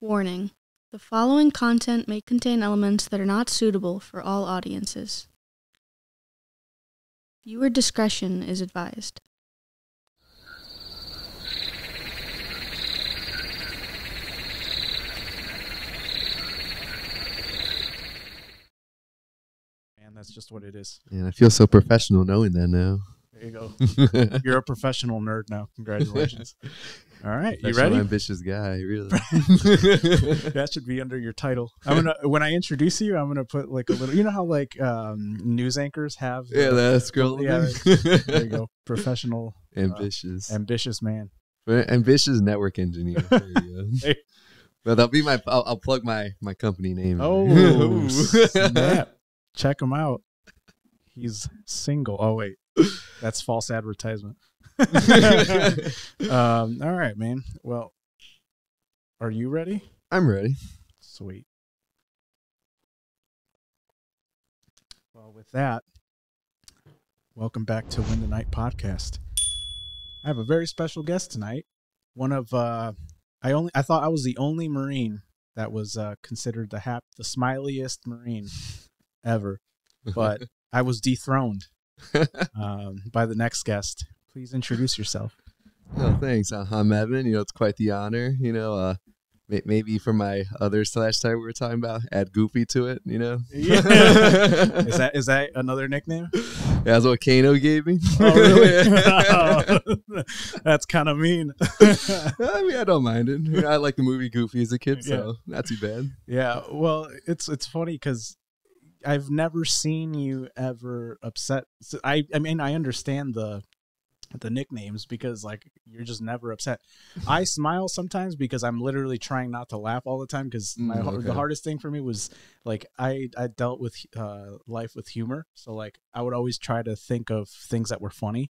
Warning. The following content may contain elements that are not suitable for all audiences. Viewer discretion is advised. Man, that's just what it is. Man, I feel so professional knowing that now. There you go. You're a professional nerd now. Congratulations. All right, you ready? Ambitious guy, really. That should be under your title. When I introduce you, I'm gonna put like a little. You know how like news anchors have. Yeah, that's girl. Yeah, there you go. Professional, ambitious man. Ambitious network engineer. There you go. Hey. But that'll be my. I'll plug my company name. Oh, snap. Check him out. He's single. Oh wait, that's false advertisement. All right, man. Well, are you ready? I'm ready. Sweet. Well, with that, welcome back to Win the Night podcast. I have a very special guest tonight. One of I thought I was the only Marine that was considered the smiliest Marine ever, but I was dethroned by the next guest. Please introduce yourself. Oh, thanks. I'm Evan. It's quite the honor. Maybe for my other / we were talking about, add Goofy to it. Yeah. Is that another nickname? Yeah, that's what Kano gave me. Oh, really? Oh, that's kind of mean. I mean, I don't mind it. I like the movie Goofy as a kid, so not too bad. Yeah. Well, it's funny because I've never seen you ever upset. So I mean, I understand the nicknames because like you're just never upset. I smile sometimes because I'm literally trying not to laugh all the time because the hardest thing for me was like I dealt with life with humor, so like I would always try to think of things that were funny,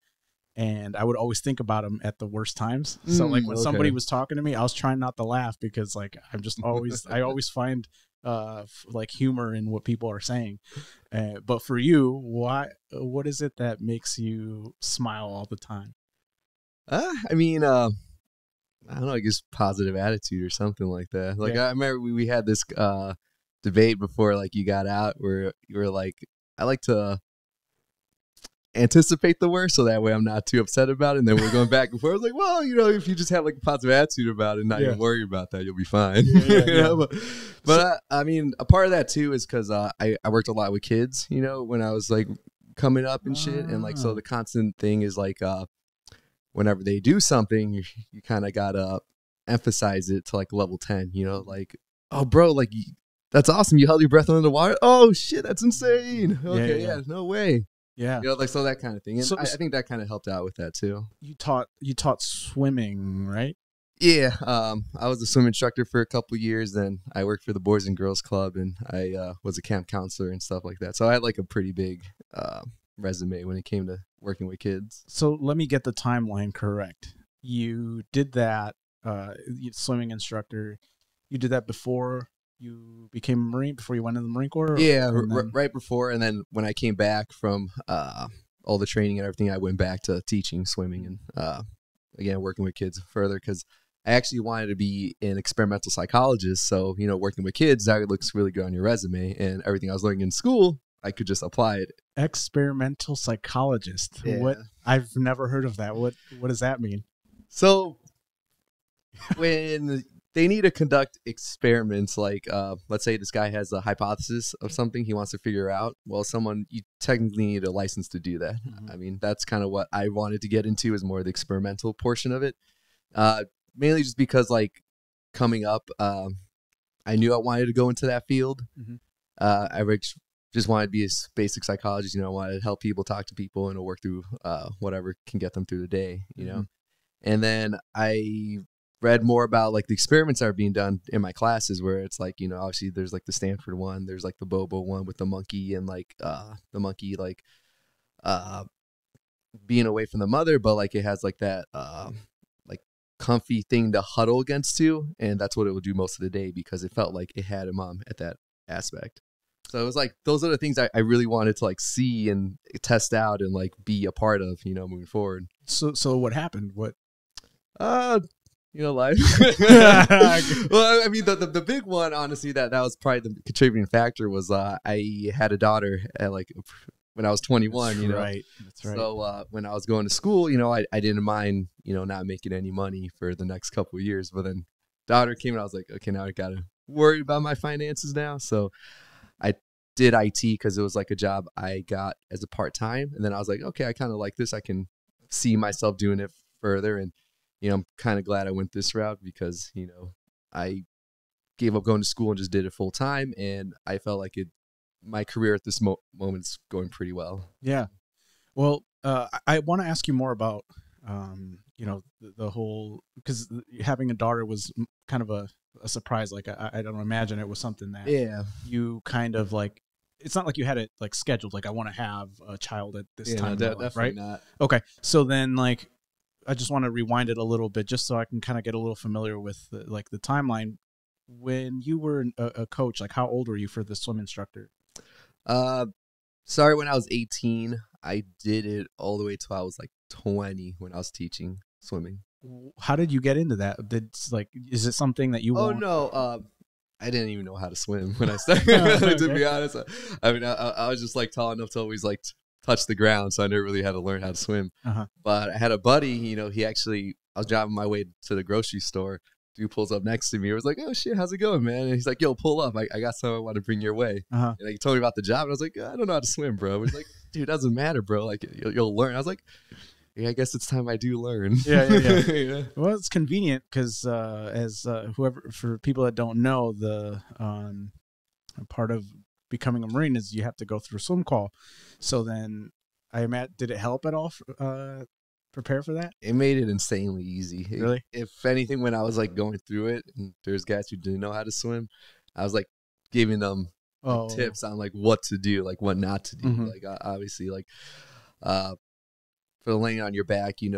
and I would always think about them at the worst times. So like when somebody was talking to me, I was trying not to laugh because like I'm just always I always find like humor in what people are saying. But for you, what is it that makes you smile all the time? I mean, I don't know, I guess positive attitude or something like that. Like I remember we had this debate before like you got out where you were like, I like to anticipate the worst so that way I'm not too upset about it, and then we're going back and forth. I was like, well, if you just have like a positive attitude about it and not even worry about that, you'll be fine. But I mean, a part of that too is because I worked a lot with kids, when I was like coming up and shit, and like so the constant thing is like whenever they do something, you kind of gotta emphasize it to like level 10, like, oh bro, like that's awesome, you held your breath under the water. Oh shit, that's insane. Okay, yeah, no way. Yeah, like so that kind of thing, and I think that kind of helped out with that too. You taught swimming, right? Yeah, I was a swim instructor for a couple of years. Then I worked for the Boys and Girls Club, and I was a camp counselor and stuff like that. So I had like a pretty big resume when it came to working with kids. So let me get the timeline correct. You did that swimming instructor. You did that before you became a Marine, before you went in the Marine Corps? Yeah, right before. And then when I came back from all the training and everything, I went back to teaching swimming and, again, working with kids further because I actually wanted to be an experimental psychologist. So, working with kids, that looks really good on your resume. And everything I was learning in school, I could just apply it. Experimental psychologist. Yeah. What? I've never heard of that. What does that mean? So when they need to conduct experiments, like let's say this guy has a hypothesis of something he wants to figure out. Well, you technically need a license to do that. Mm-hmm. I mean, that's kind of what I wanted to get into, is more the experimental portion of it. Mainly just because like coming up, I knew I wanted to go into that field. Mm-hmm. I just wanted to be a basic psychologist. I wanted to help people, talk to people, and work through whatever can get them through the day, Mm-hmm. And then I read more about like the experiments that are being done in my classes, where it's like, obviously there's like the Stanford one, there's like the Bobo one with the monkey, and like the monkey like being away from the mother, but like it has like that like comfy thing to huddle against too, and that's what it would do most of the day because it felt like it had a mom at that aspect. So it was like those are the things I really wanted to like see and test out and like be a part of, moving forward. So what happened? What life. Well, I mean, the big one, honestly, that was probably the contributing factor was I had a daughter at when I was 21. That's right. That's right. So when I was going to school, I didn't mind not making any money for the next couple of years. But then daughter came and I was like, okay, now I gotta worry about my finances now. So I did IT because it was like a job I got as a part-time, and then I was like, okay, I kind of like this. I can see myself doing it further, and I'm kind of glad I went this route because I gave up going to school and just did it full time, and I felt like my career at this moment is going pretty well. Yeah. Well, I want to ask you more about the whole, because having a daughter was kind of a surprise. Like I don't imagine it was something that you kind of like. It's not like you had it like scheduled. Like I want to have a child at this time, definitely right? Not. Okay, so then like I just want to rewind it a little bit just so I can kind of get a little familiar with the timeline. When you were a coach, like how old were you for the swim instructor? Sorry, when I was 18, I did it all the way till I was like 20 when I was teaching swimming. How did you get into that? Is it something that you want? No, I didn't even know how to swim when I started, to be honest. I mean, I was just like tall enough to always like touch the ground, so I never really had to learn how to swim. But I had a buddy, he actually, I was driving my way to the grocery store. Dude pulls up next to me. I was like, oh shit, how's it going, man? And he's like, yo, pull up. I got something I want to bring your way. And he told me about the job, and I was like, I don't know how to swim, bro. He's like, dude, it doesn't matter, bro. Like, you'll learn. I was like, yeah, I guess it's time I do learn. Yeah. Well, it's convenient because for people that don't know, the part of becoming a Marine is you have to go through a swim call. So then did it help at all prepare for that? It made it insanely easy. Really? If anything, when I was like going through it and there's guys who didn't know how to swim, I was like giving them tips on like what to do, like what not to do. Like obviously like for laying on your back, you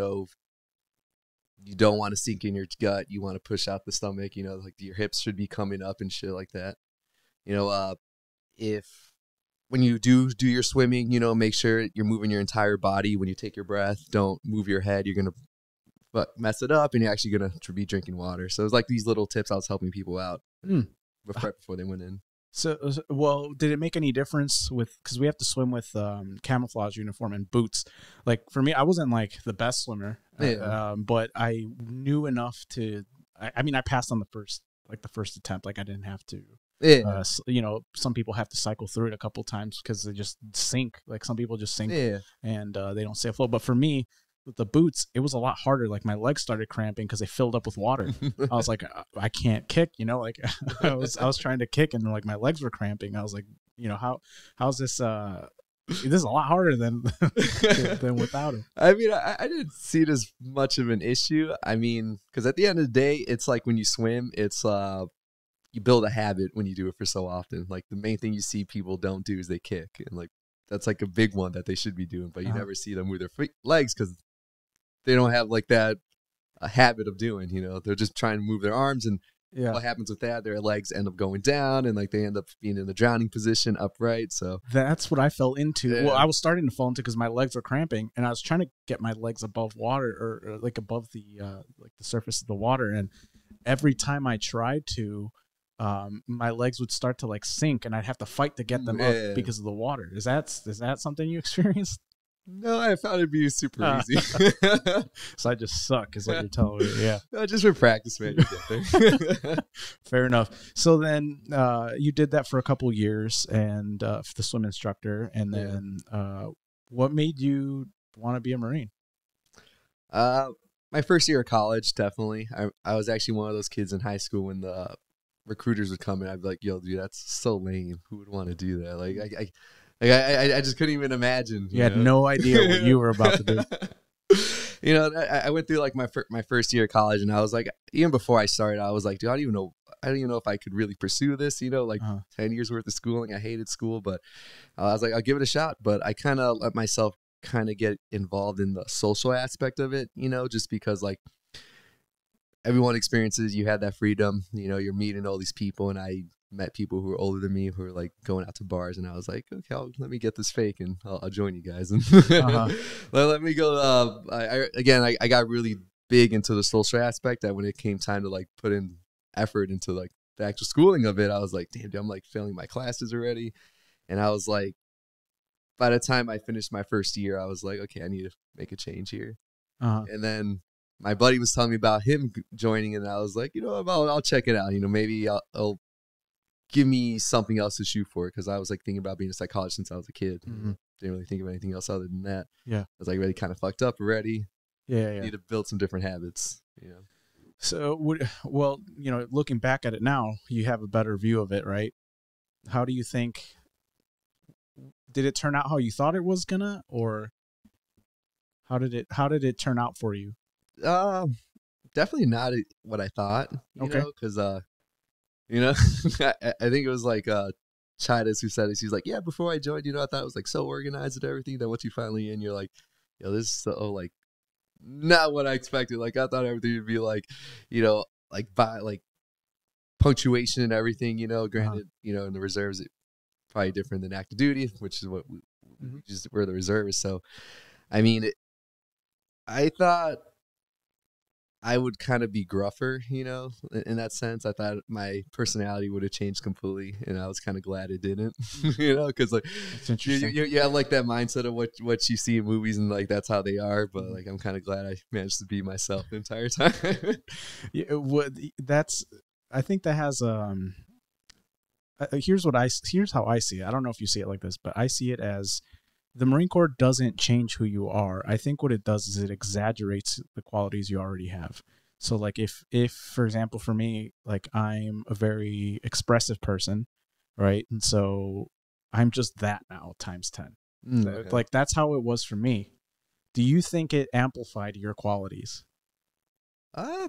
don't want to sink in your gut. You want to push out the stomach, like your hips should be coming up and shit like that. If when you do your swimming, make sure you're moving your entire body. When you take your breath, don't move your head. You're going to mess it up, and you're actually going to be drinking water. So it's like these little tips I was helping people out before they went in. So, well, did it make any difference because we have to swim with camouflage uniform and boots? Like for me, I wasn't like the best swimmer, but I knew enough to. I mean, I passed on the first attempt. Like I didn't have to. Some people have to cycle through it a couple times because they just sink. Like some people just sink and they don't stay afloat. But for me, with the boots, it was a lot harder. Like my legs started cramping because they filled up with water. I was like, I can't kick, like I was trying to kick and like my legs were cramping. I was like, how's this? This is a lot harder than without it. I mean, I didn't see it as much of an issue. I mean, because at the end of the day, it's like when you swim, it's you build a habit when you do it for so often. Like the main thing you see people don't do is they kick, and like that's like a big one that they should be doing, but you never see them with their legs because they don't have like that a habit of doing. They're just trying to move their arms, and what happens with that? Their legs end up going down, and like they end up being in the drowning position upright. So that's what I fell into. Yeah. Well, I was starting to fall into because my legs were cramping, and I was trying to get my legs above water or like above the like the surface of the water, and every time I tried to. My legs would start to like sink, and I'd have to fight to get them up because of the water. Is that something you experienced? No, I found it be super easy. So I just suck, is what you're telling me. Yeah, no, just for practice, man. You get there. Fair enough. So then you did that for a couple years, and for the swim instructor, and then what made you want to be a Marine? My first year of college, definitely. I was actually one of those kids in high school when the recruiters would come in. I'd be like, yo, dude, that's so lame. Who would want to do that? Like I just couldn't even imagine. You had no idea what you were about to do. I went through like my first year of college, and I was like, even before I started, I was like, dude, I don't even know if I could really pursue this, 10 years worth of schooling. I hated school, but I was like, I'll give it a shot. But I kind of let myself kind of get involved in the social aspect of it, just because like everyone experiences, you had that freedom, you're meeting all these people, and I met people who were older than me who were like going out to bars, and I was like, okay, let me get this fake and I'll join you guys. And let me go. I got really big into the social aspect that when it came time to like put in effort into like the actual schooling of it, I was like, damn, dude, I'm like failing my classes already. And I was like, by the time I finished my first year, I was like, okay, I need to make a change here. And then my buddy was telling me about him joining, and I was like, you know, I'll check it out. You know, maybe I'll give me something else to shoot for, because I was like thinking about being a psychologist since I was a kid. Didn't really think of anything else other than that. Yeah, I was like really kind of fucked up already. Yeah. Need to build some different habits. You know. So, well, you know, looking back at it now, you have a better view of it, right? How do you think? Did it turn out how you thought it was gonna, or how did it turn out for you? Definitely not what I thought. You know, because you know, I think it was like Chidas who said it. She's like, yeah, before I joined, you know, I thought it was like so organized and everything. Then once you finally in, you're like, yo, this is so like not what I expected. Like I thought everything would be like, you know, like by like punctuation and everything. You know, granted, you know, in the reserves, it probably different than active duty, which is what we're the reservists. So, I mean, I thought I would kind of be gruffer, you know, in that sense. I thought my personality would have changed completely, and I was kind of glad it didn't, you know, because like you have like that mindset of what you see in movies, and like that's how they are. But like I'm kind of glad I managed to be myself the entire time. I think that has here's how I see it. I don't know if you see it like this, but I see it as the Marine Corps doesn't change who you are. I think what it does is it exaggerates the qualities you already have. So like if for example, for me, like I'm a very expressive person, right? And so I'm just that now times 10. Okay. Like that's how it was for me. Do you think it amplified your qualities? I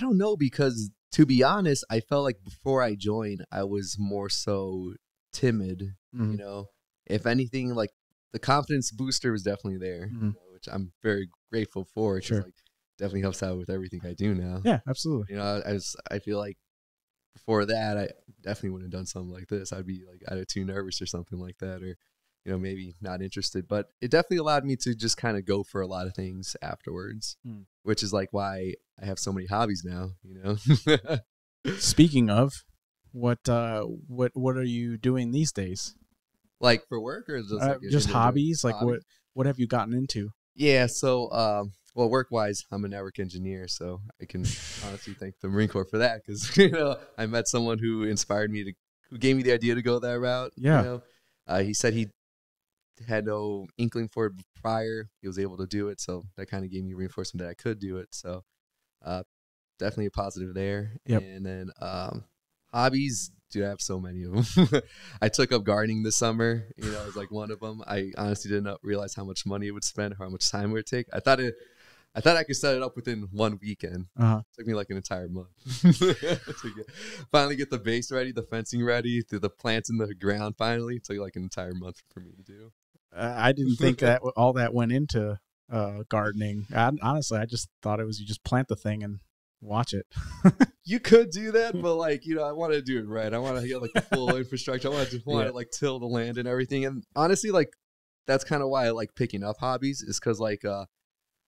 don't know, because to be honest, I felt like before I joined, I was more so timid, you know. If anything, like the confidence booster was definitely there, you know, which I'm very grateful for. Sure. Like definitely helps out with everything I do now. Yeah, absolutely. You know, I feel like before that, I definitely wouldn't have done something like this. I'd be like either too nervous or something like that, or, you know, maybe not interested. But it definitely allowed me to just kind of go for a lot of things afterwards, which is like why I have so many hobbies now, you know. Speaking of, what are you doing these days? Like for work, or just hobbies? Like what have you gotten into? Yeah, so well, work wise, I'm a network engineer, so I can honestly thank the Marine Corps for that, because you know I met someone who inspired me who gave me the idea to go that route. Yeah, you know? He said he had no inkling for it prior. He was able to do it, so that kind of gave me reinforcement that I could do it. So definitely a positive there. Yep. And then hobbies. Dude, I have so many of them. I took up gardening this summer. You know, it was like one of them. I honestly did not realize how much money it would spend, or how much time it would take. I thought I could set it up within one weekend. It took me like an entire month to finally get the base ready, the fencing ready, to the plants in the ground. Finally, it took like an entire month for me to do. I didn't think that all that went into gardening. Honestly, I just thought it was you just plant the thing and watch it. You could do that, but like, you know, I want to do it right. I want to get like the full infrastructure. I want to like till the land and everything. And honestly, like that's kind of why I like picking up hobbies, is because like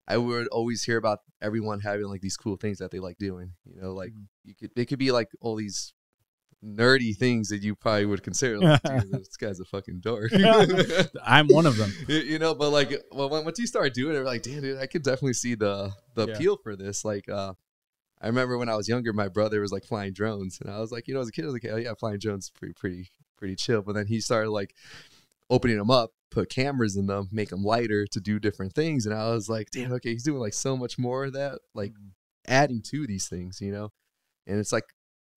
I would always hear about everyone having like these cool things that they like doing. You know, like it could be like all these nerdy things that you probably would consider like, dude, this guy's a fucking dork. I'm one of them. You know, but like, well, once you start doing it, like, damn, dude, I could definitely see the appeal for this. Like, I remember when I was younger, my brother was like flying drones, and I was like, you know, as a kid, I was like, oh yeah, flying drones is pretty chill. But then he started like opening them up, put cameras in them, make them lighter to do different things, and I was like, damn, okay, he's doing like so much more of that, like adding to these things, you know. And it's like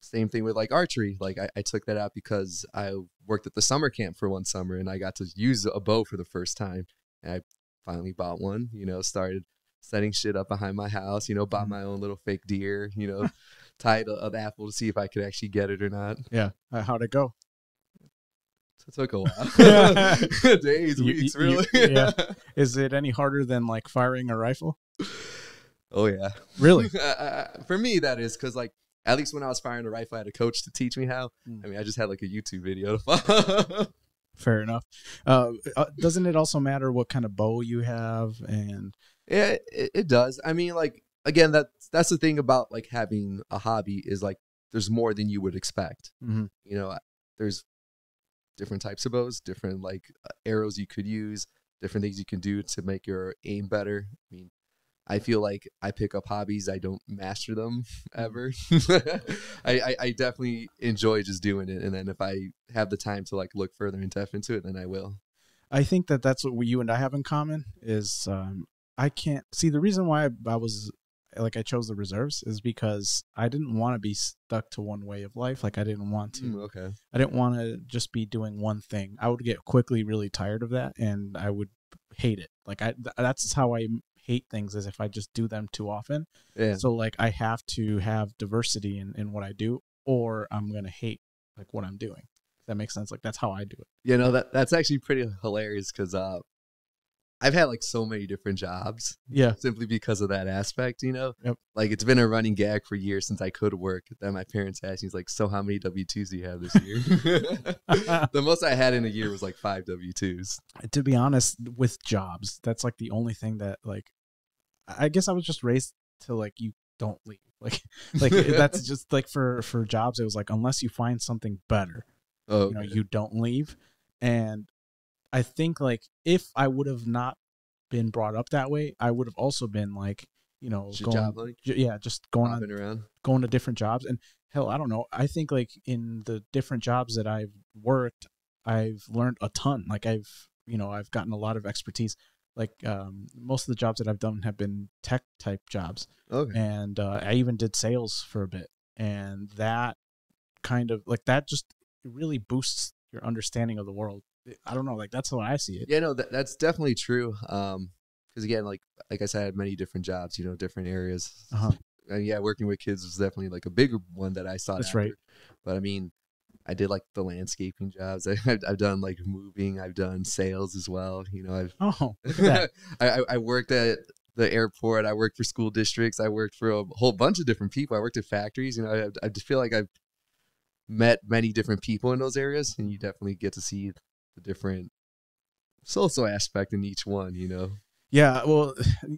same thing with like archery. Like I took that out because I worked at the summer camp for one summer, and I got to use a bow for the first time, and I finally bought one. You know, started setting shit up behind my house, you know, bought my own little fake deer, you know, tied an apple to see if I could actually get it or not. Yeah. How'd it go? It took a while. Days, weeks, really. Yeah. Is it any harder than like firing a rifle? Oh, yeah. Really? For me, that is, because like, at least when I was firing a rifle, I had a coach to teach me how. I mean, I just had like a YouTube video to follow. Fair enough. Doesn't it also matter what kind of bow you have? And Yeah, it does. I mean, like, again, that's the thing about like having a hobby is like there's more than you would expect. Mm-hmm. You know, there's different types of bows, different like arrows you could use, different things you can do to make your aim better. I mean, I feel like I pick up hobbies, I don't master them ever. I definitely enjoy just doing it, and then if I have the time to like look further in depth into it, then I will. I think that's what you and I have in common is I can't see the reason why I was like I chose the reserves is because I didn't want to be stuck to one way of life. Like I didn't want to. Okay. I didn't want to just be doing one thing. I would get quickly really tired of that, and I would hate it. Like that's how I hate things is if I just do them too often. Yeah. So like I have to have diversity in what I do, or I'm gonna hate like what I'm doing. Does that make sense? Like that's how I do it. You know, that's actually pretty hilarious because I've had like so many different jobs. Yeah. Simply because of that aspect, you know? Yep. Like it's been a running gag for years since I could work. Then my parents asked me, like, so how many W-2s do you have this year? The most I had in a year was like 5 W-2s. To be honest, with jobs, that's like the only thing that like I guess I was just raised to like you don't leave. Like that's just like for jobs, it was like unless you find something better, Oh, you know, you don't leave. And I think like if I would have not been brought up that way, I would have also been like, you know, just going to different jobs. And hell, I don't know. I think like in the different jobs that I've worked, I've learned a ton. Like I've gotten a lot of expertise. Like most of the jobs that I've done have been tech type jobs. Okay. And I even did sales for a bit. And that kind of like that just really boosts your understanding of the world. I don't know, like that's how I see it. Yeah, no, that's definitely true. Because again, like I said, I had many different jobs, you know, different areas. Uh-huh. And yeah, working with kids was definitely like a bigger one that I sought That's after. right. But I mean, I did like the landscaping jobs. I've done like moving. I've done sales as well. You know, Look at that. I worked at the airport. I worked for school districts. I worked for a whole bunch of different people. I worked at factories. You know, I just feel like I've met many different people in those areas, and you definitely get to see the different social aspect in each one, you know. Yeah, well,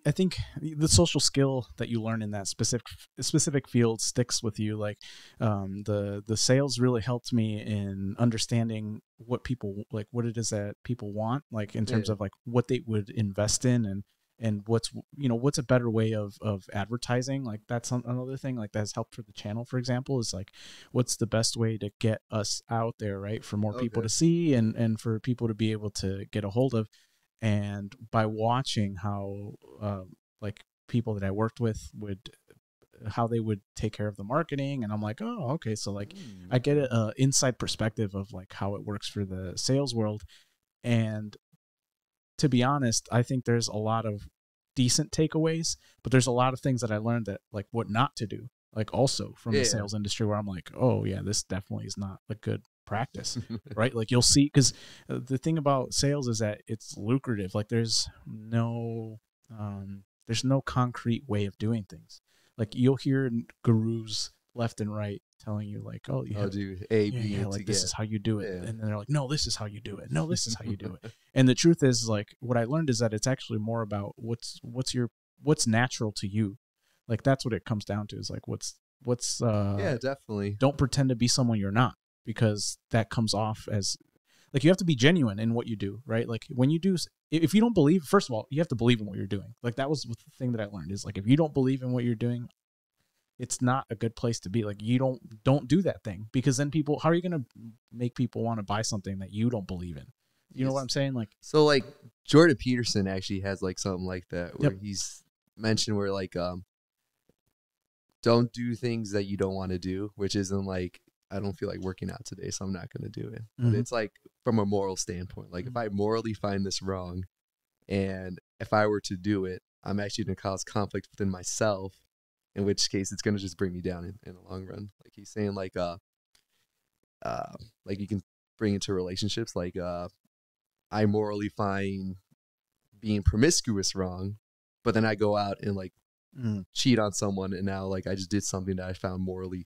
I think the social skill that you learn in that specific field sticks with you. Like, the sales really helped me in understanding what people like, what it is that people want, like in terms of like what they would invest in, and what's a better way of advertising. Like that's another thing like that's helped for the channel, for example, is like what's the best way to get us out there, right, for more people to see and for people to be able to get a hold of. And by watching how like people that I worked with how they would take care of the marketing, and I'm like, oh, okay, so like I get an inside perspective of like how it works for the sales world. And to be honest, I think there's a lot of decent takeaways, but there's a lot of things that I learned that like what not to do, like also from the sales industry, where I'm like, oh yeah, this definitely is not a good practice. Right? Like you'll see, because the thing about sales is that it's lucrative. Like there's no concrete way of doing things. Like you'll hear gurus left and right telling you like, oh, you have, do A, B, and like this is how you do it. Yeah. And then they're like, no, this is how you do it. No, this is how you do it. And the truth is, like, what I learned is that it's actually more about what's natural to you. Like that's what it comes down to, is like what's yeah, definitely. Don't pretend to be someone you're not, because that comes off as like you have to be genuine in what you do, right? Like when you do, if you don't believe, first of all, you have to believe in what you're doing. Like that was the thing that I learned, is like if you don't believe in what you're doing, it's not a good place to be. Like you don't do that thing, because then people, how are you going to make people want to buy something that you don't believe in? You know what I'm saying? Like, so like Jordan Peterson actually has like something like that where he's mentioned where like, don't do things that you don't want to do, which isn't like, I don't feel like working out today, so I'm not going to do it. But it's like from a moral standpoint, like if I morally find this wrong, and if I were to do it, I'm actually going to cause conflict within myself, in which case it's going to just bring me down in the long run. Like he's saying like you can bring it to relationships. Like I morally find being promiscuous wrong, but then I go out and like cheat on someone, and now like I just did something that I found morally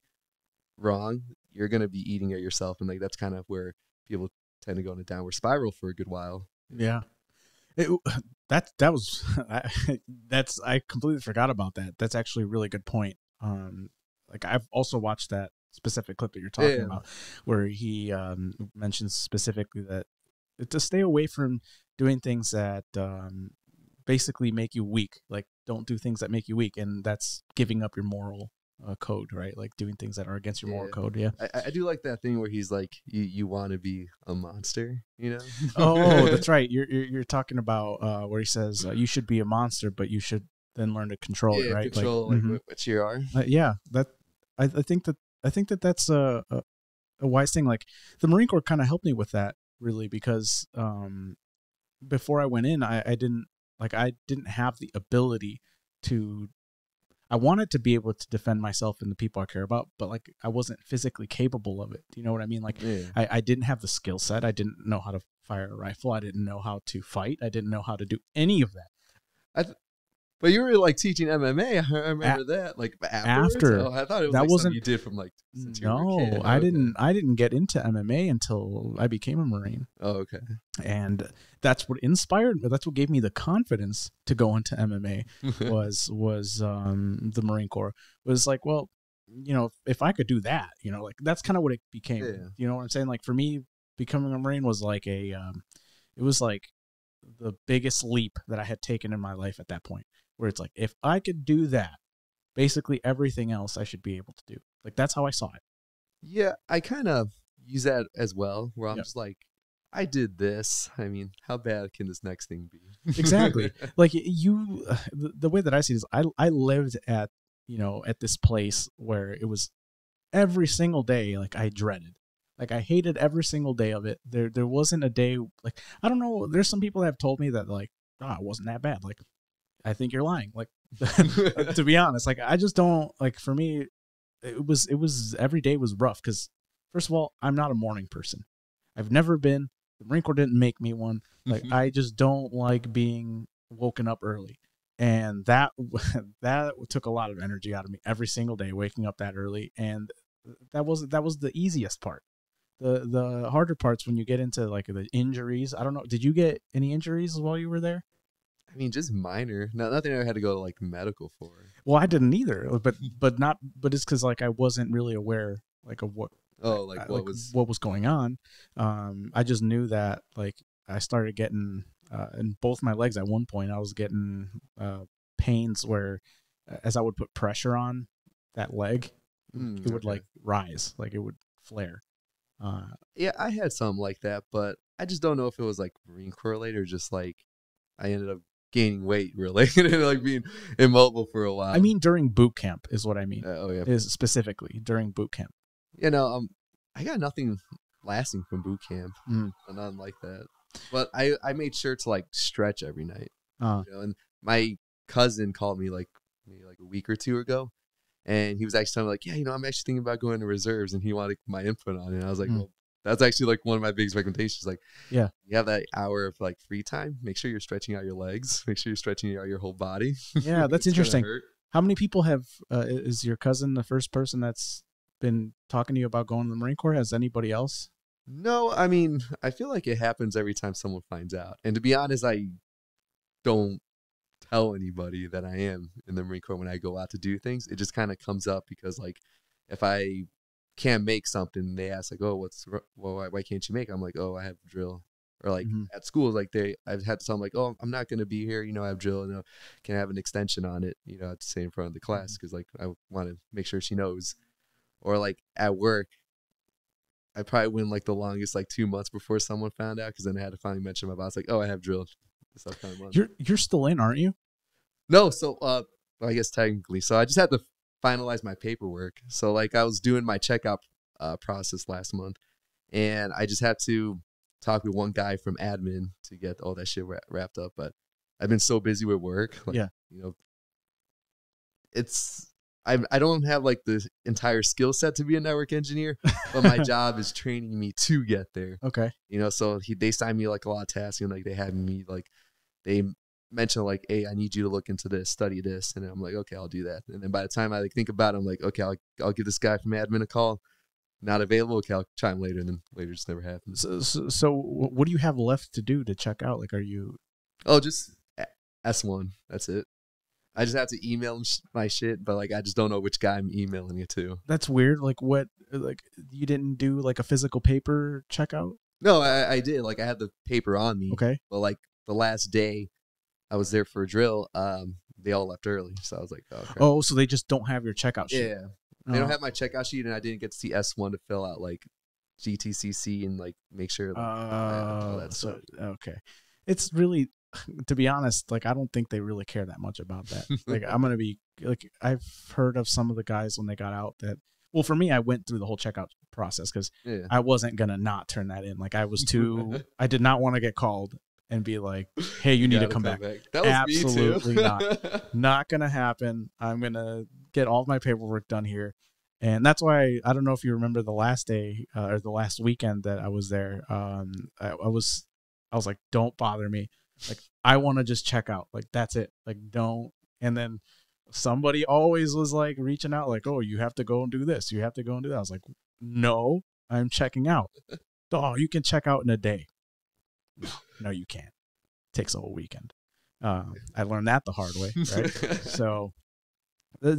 wrong. You're going to be eating at yourself, and like that's kind of where people tend to go in a downward spiral for a good while. Yeah. It, that was I completely forgot about that. That's actually a really good point. Like I've also watched that specific clip that you're talking about, where he mentions specifically that to stay away from doing things that basically make you weak. Like don't do things that make you weak, and that's giving up your moral code, right? Like doing things that are against your moral code. Yeah, I do like that thing where he's like, you want to be a monster, you know? Oh, that's right. You're talking about where he says you should be a monster, but you should then learn to control it, right? Control like what you are. Yeah, that I think that that's a wise thing. Like the Marine Corps kind of helped me with that really because before I went in, I didn't have the ability to. I wanted to be able to defend myself and the people I care about, but like I wasn't physically capable of it. Do you know what I mean? Like I didn't have the skill set. I didn't know how to fire a rifle. I didn't know how to fight. I didn't know how to do any of that. But you were like teaching MMA. I remember that. Like after, oh, I thought it was that like wasn't something you did from like. Since no, you were a kid. I didn't. I didn't get into MMA until I became a Marine. Oh, okay. And that's what inspired me. That's what gave me the confidence to go into MMA. was the Marine Corps. It was like, well, you know, if I could do that, you know, like that's kind of what it became. Yeah. You know what I'm saying? Like for me, becoming a Marine was like it was like the biggest leap that I had taken in my life at that point. Where it's like, if I could do that, basically everything else I should be able to do. Like, that's how I saw it. Yeah, I kind of use that as well, where I'm just like, I did this. I mean, how bad can this next thing be? Exactly. Like, the way that I see it is, I lived at, you know, at this place where it was every single day, like, I dreaded. Like, I hated every single day of it. There wasn't a day, like, I don't know, there's some people that have told me that, like, it wasn't that bad. Like, I think you're lying. Like, to be honest, like, I just don't, like, for me, it was every day was rough. Cause first of all, I'm not a morning person. I've never been. The Marine Corps didn't make me one. Like, I just don't like being woken up early. And that took a lot of energy out of me every single day, waking up that early. And that was the easiest part. The harder parts when you get into like the injuries. I don't know. Did you get any injuries while you were there? I mean, just minor. Nothing I had to go to like medical for. Well, I didn't either, but it's because like I wasn't really aware like of what what was going on. I just knew that like I started getting in both my legs at one point. I was getting pains where as I would put pressure on that leg, it would like rise, like it would flare. Yeah, I had something like that, but I just don't know if it was like Marine Corps related or just like I ended up gaining weight related and like being immobile for a while. I mean, during boot camp is what I mean. Is specifically during boot camp. You know, I got nothing lasting from boot camp, nothing like that. But I made sure to like stretch every night. You know, and my cousin called me like maybe like a week or two ago, and he was actually telling me like, yeah, you know, I'm actually thinking about going to reserves, and he wanted my input on it. And I was like, well, that's actually like one of my biggest recommendations. Like, yeah, you have that hour of like free time. Make sure you're stretching out your legs. Make sure you're stretching out your whole body. Yeah, that's interesting. How many people have? Is your cousin the first person that's been talking to you about going to the Marine Corps? Has anybody else? No, I mean, I feel like it happens every time someone finds out. And to be honest, I don't tell anybody that I am in the Marine Corps when I go out to do things. It just kind of comes up because like if I can't make something, they ask like, oh, why can't you make it? I'm like, oh, I have drill. Or like at school, like I've had to tell them like, oh, I'm not going to be here, you know, I have drill, and can I have an extension on it, you know, I have to say in front of the class because like I want to make sure she knows. Or like at work, I probably went like the longest like 2 months before someone found out, because then I had to finally mention my boss like, oh, I have drill this upcoming month. You're still in, aren't you? No, so well, I guess technically, so I just had to finalize my paperwork. So like I was doing my checkout process last month, and I just had to talk with one guy from admin to get all that shit wrapped up. But I've been so busy with work, like, you know, I don't have like the entire skill set to be a network engineer, but my job is training me to get there. Okay, you know, so they signed me like a lot of tasks, and like they had me like they mention like, hey, I need you to look into this, study this, and then I'm like, okay, I'll do that. And then by the time I like think about it, I'm like, okay, I'll give this guy from admin a call. Not available, okay, I'll chime later, and then later just never happens. So what do you have left to do to check out? Like, are you Oh, just S1. That's it. I just have to email him my shit, but like I just don't know which guy I'm emailing it to. That's weird. Like what? Like you didn't do like a physical paper checkout? No, I did. Like I had the paper on me. Okay. But like the last day I was there for a drill, they all left early. So I was like, oh, crap. Oh, so they just don't have your checkout sheet. Yeah. They don't have my checkout sheet, and I didn't get to see S1 to fill out like GTCC and like make sure like, all that stuff. Okay. It's really, to be honest, like I don't think they really care that much about that. Like I'm gonna be like, I've heard of some of the guys when they got out that, well, for me, I went through the whole checkout process because I wasn't gonna not turn that in. Like I was too, I did not want to get called and be like, hey, you need to come back. That was absolutely me too. Not gonna happen. I'm gonna get all of my paperwork done here. And that's why I don't know if you remember the last day or the last weekend that I was there. I was like, don't bother me. Like, I want to just check out. Like, that's it. Like, don't. And then somebody always was like reaching out, like, oh, you have to go and do this. You have to go and do that. I was like, no, I'm checking out. Oh, you can check out in a day. No, you can't. It takes a whole weekend. I learned that the hard way, right? So but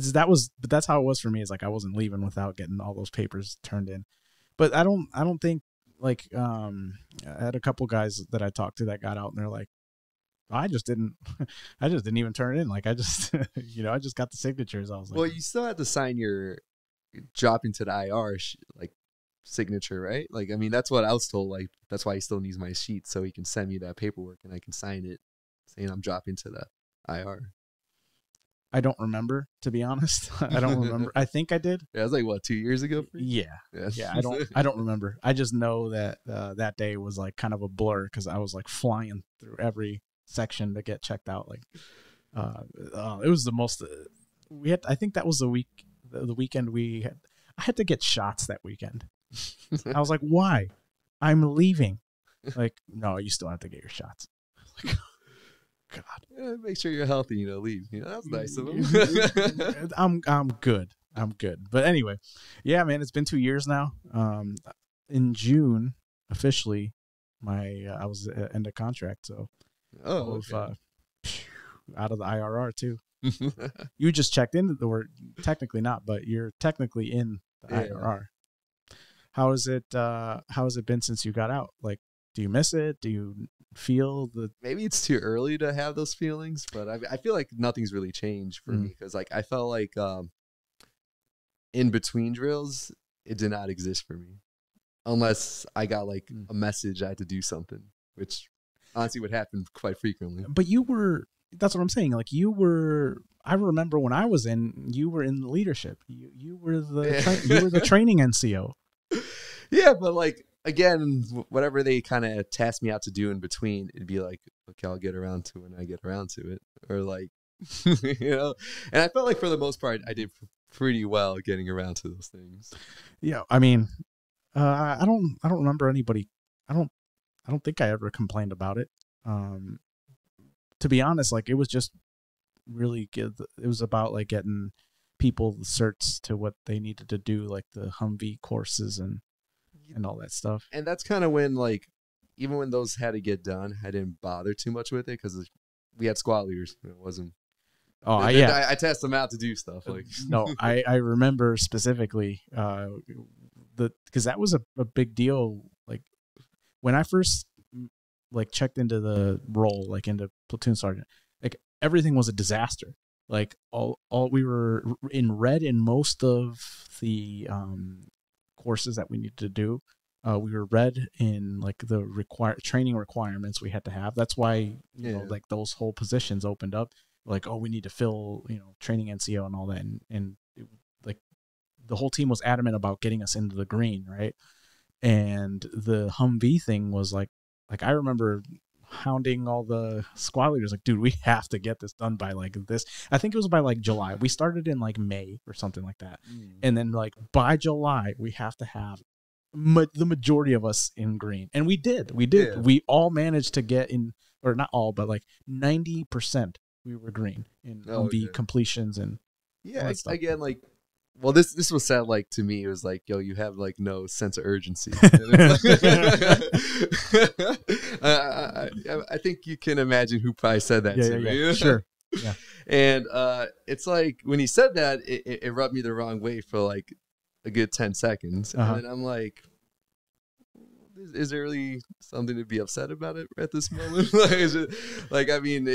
that's how it was for me. Is like I wasn't leaving without getting all those papers turned in. But I don't think like I had a couple guys that I talked to that got out and they're like, I just didn't even turn it in. Like I just I just got the signatures. I was like, well, you still had to sign your dropping to the IR like signature, right? Like I mean that's what I was told. Like that's why he still needs my sheet so he can send me that paperwork and I can sign it saying I'm dropping to the IR. I don't remember, to be honest. I don't remember. I think I did. Yeah, it was like what, 2 years ago? Yeah. I don't remember. I just know that that day was like kind of a blur because I was like flying through every section to get checked out. Like, it was the most. I think that was the weekend I had to get shots that weekend. I was like, why? I'm leaving. Like, no, you still have to get your shots. Like, God. Yeah, make sure you're healthy, leave. That's nice of him. I'm good. But anyway, yeah, man, it's been 2 years now. In June, officially, I was end of contract, so okay. Out of the IRR too. You just checked into the word, technically not, but you're technically in the IRR. How has it been since you got out? Like, do you miss it? Do you feel the? Maybe it's too early to have those feelings, but I feel like nothing's really changed for me because like I felt like in between drills it did not exist for me unless I got like a message I had to do something, which honestly would happen quite frequently. But that's what I'm saying. Like I remember when I was you were in leadership. You were the training NCO. Yeah, but like again, whatever they kind of tasked me out to do in between, it'd be like, okay, I'll get around to it when I get around to it, or like, And I felt like for the most part, I did pretty well getting around to those things. Yeah, I mean, I don't remember anybody. I don't think I ever complained about it. To be honest, like it was just really good. It was about like getting people the certs to what they needed to do, like the Humvee courses and all that stuff. And that's kind of when, like, even when those had to get done, I didn't bother too much with it because we had squad leaders. It wasn't. Oh, I test them out to do stuff. Like, no, I remember specifically because that was a big deal. Like when I first like checked into the role, like into platoon sergeant, like everything was a disaster. Like all we were in red in most of the courses that we needed to do. We were red in like the training requirements we had to have. That's why you know like those whole positions opened up. Like, oh, we need to fill training NCO and all that, and like the whole team was adamant about getting us into the green, right? And the Humvee thing was like I remember hounding all the squad leaders, like, dude, we have to get this done by like this. I think it was by like July. We started in like May or something like that, and then like by July we have to have the majority of us in green, and we did. Yeah. We all managed to get in, or not all, but like 90%. We were green in Humvee completions and again, like well, this was said like to me. It was like, yo, you have like no sense of urgency. I think you can imagine who probably said that to me. Yeah. Sure. Yeah. And it's like when he said that, it rubbed me the wrong way for like a good 10 seconds. And then I'm like, is there really something to be upset about it at this moment? Like, I mean,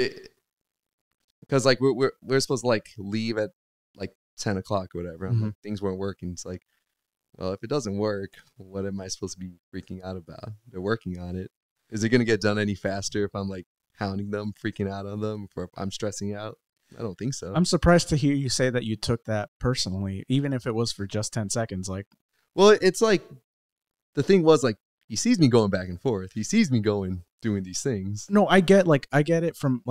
because like we're supposed to like leave at like 10 o'clock or whatever. I'm like, things weren't working. It's like, well, if it doesn't work, what am I supposed to be freaking out about? They're working on it. Is it going to get done any faster if I'm like hounding them, freaking out on them, or if I'm stressing out? I don't think so. I'm surprised to hear you say that you took that personally, even if it was for just 10 seconds. Like, well, it's like the thing was like, he sees me going back and forth. He sees me doing these things. No, I get it from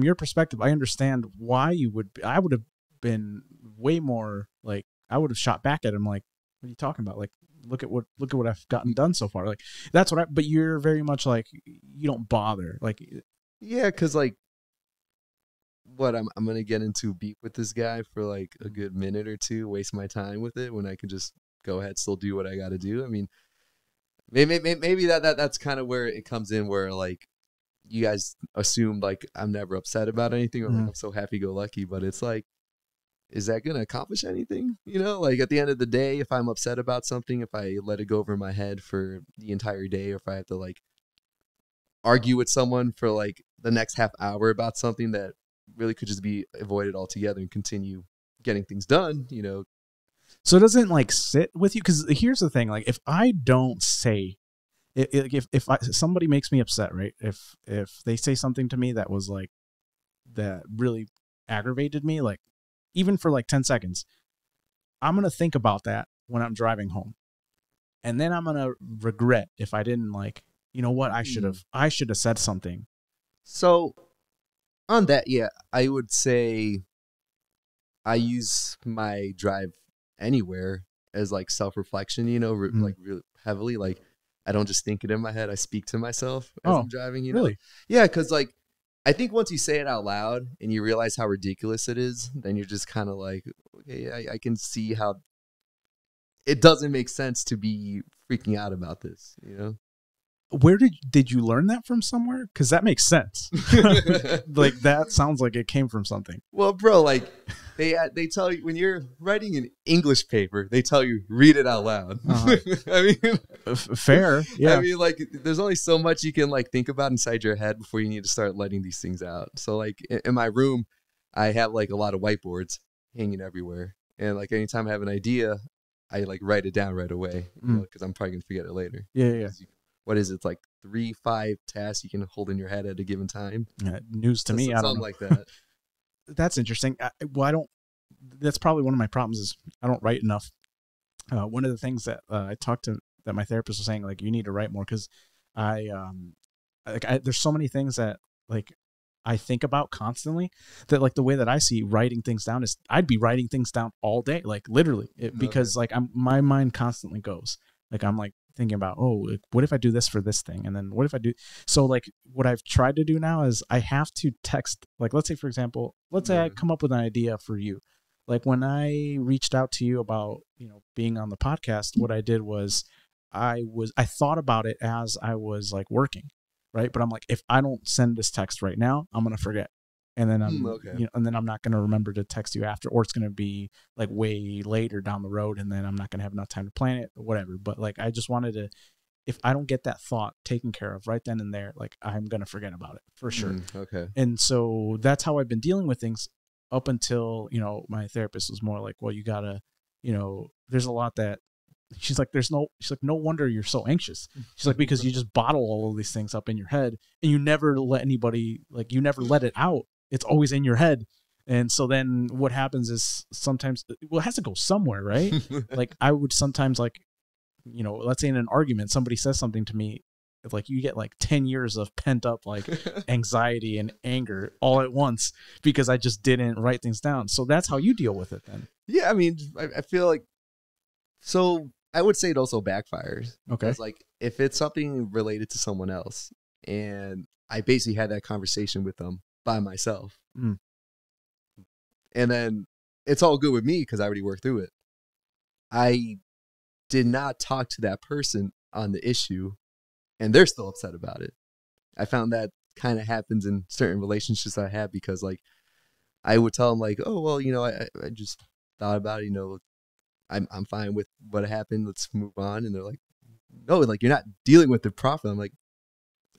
your perspective. I understand why you would. I would have been way more like, I would have shot back at him like, what are you talking about? Like, look at what I've gotten done so far. Like, that's what but you're very much like, you don't bother. Like, yeah, because like, what I'm gonna get into beef with this guy for like a good minute or two, waste my time with it when I can just go ahead, still do what I got to do. I mean, maybe that's kind of where it comes in, where like you guys assume like I'm never upset about anything, or like I'm so happy-go-lucky, but it's like, is that going to accomplish anything? You know, like at the end of the day, if I'm upset about something, if I let it go over my head for the entire day, or if I have to like argue with someone for like the next half hour about something that really could just be avoided altogether and continue getting things done, you know. So it doesn't like sit with you, because here's the thing: like, if I don't say, if somebody makes me upset, right? If they say something to me that was like, that really aggravated me, like even for like 10 seconds, I'm gonna think about that when I'm driving home, and then I'm gonna regret if I didn't, like, you know what, I should have said something. So on that, yeah, I would say I use my drive anywhere as like self-reflection, you know, like really heavily. Like, I don't just think it in my head. I speak to myself as I'm driving, you know? Really? Yeah, because like, I think once you say it out loud and you realize how ridiculous it is, then you're just kind of like, okay, I can see how it doesn't make sense to be freaking out about this, you know? Where did you learn that from somewhere? Because that makes sense. Like, that sounds like it came from something. Well, bro, like they tell you when you're writing an English paper, they tell you read it out loud. I mean, fair. Yeah. I mean, like, there's only so much you can like think about inside your head before you need to start letting these things out. So like in my room, I have like a lot of whiteboards hanging everywhere, and like anytime I have an idea, I like write it down right away, because I'm probably gonna forget it later. Yeah. What is it? It's like 3-5 tasks you can hold in your head at a given time. News to me. I don't know. Like that. That's interesting. That's probably one of my problems is I don't write enough. One of the things that that my therapist was saying, like, you need to write more, because there's so many things that like I think about constantly, that like the way that I see writing things down is I'd be writing things down all day, like literally, because like my mind constantly goes. Like, I'm like thinking about, like, what if I do this for this thing? And then what if I do? So like what I've tried to do now is I have to text, like, let's say, for example, I come up with an idea for you. Like, when I reached out to you about, you know, being on the podcast, what I did was I thought about it as I was like working. Right. But I'm like, if I don't send this text right now, I'm going to forget. And then and then I'm not going to remember to text you after, or it's going to be like way later down the road, and then I'm not going to have enough time to plan it or whatever. But like, I just wanted to, if I don't get that thought taken care of right then and there, like, I'm going to forget about it for sure. Okay. And so that's how I've been dealing with things up until, you know, my therapist was more like, well, you gotta, you know, there's a lot that she's like, no wonder you're so anxious. She's like, because you just bottle all of these things up in your head, and you never let anybody, like, you never let it out. It's always in your head. And so then what happens is sometimes, well, it has to go somewhere, right? Like, I would sometimes, like, you know, let's say in an argument, somebody says something to me, like, you get like 10 years of pent up like anxiety and anger all at once because I just didn't write things down. So that's how you deal with it then. Yeah. I mean, I feel like, so I would say it also backfires. Okay. Because like, if it's something related to someone else and I basically had that conversation with them by myself, and then it's all good with me because I already worked through it. I did not talk to that person on the issue, and they're still upset about it. I found that kind of happens in certain relationships I have, because like I would tell them like, oh well, I just thought about it, I'm fine with what happened, let's move on. And they're like, no, like you're not dealing with the profit. I'm like,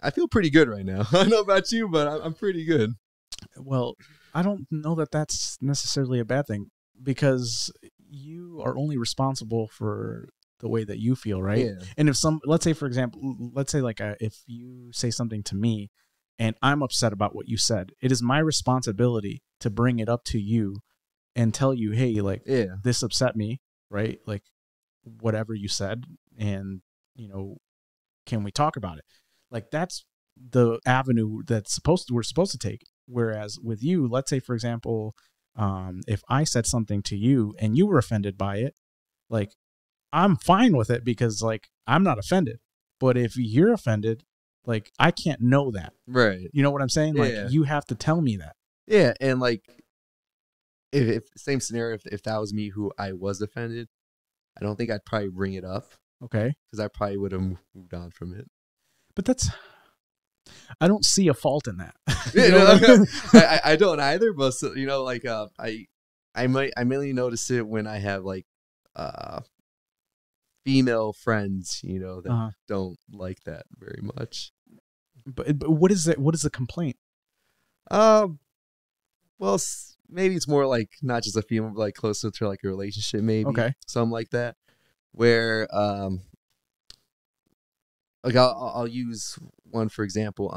I feel pretty good right now. I don't know about you, but I'm pretty good. Well, I don't know that that's necessarily a bad thing, because you are only responsible for the way that you feel, right? Yeah. And if let's say, for example, like if you say something to me and I'm upset about what you said, it is my responsibility to bring it up to you and tell you, hey, like, this upset me, right? Like, whatever you said, and, can we talk about it? Like, that's the avenue we're supposed to take. Whereas with you, let's say, for example, if I said something to you and you were offended by it, like, I'm fine with it because, like, I'm not offended. But if you're offended, like, I can't know that. Right. You know what I'm saying? Like, you have to tell me that. Yeah. And like, if same scenario, if that was me who I was offended, I don't think I'd probably bring it up. Okay. Because I probably would have moved on from it. But I don't see a fault in that. I don't either. But like I mainly notice it when I have like female friends, that don't like that very much. But what is it? What is the complaint? Well, maybe it's more like not just a female, but like closer to like a relationship, maybe. Okay. Something like that, where like I'll use one for example.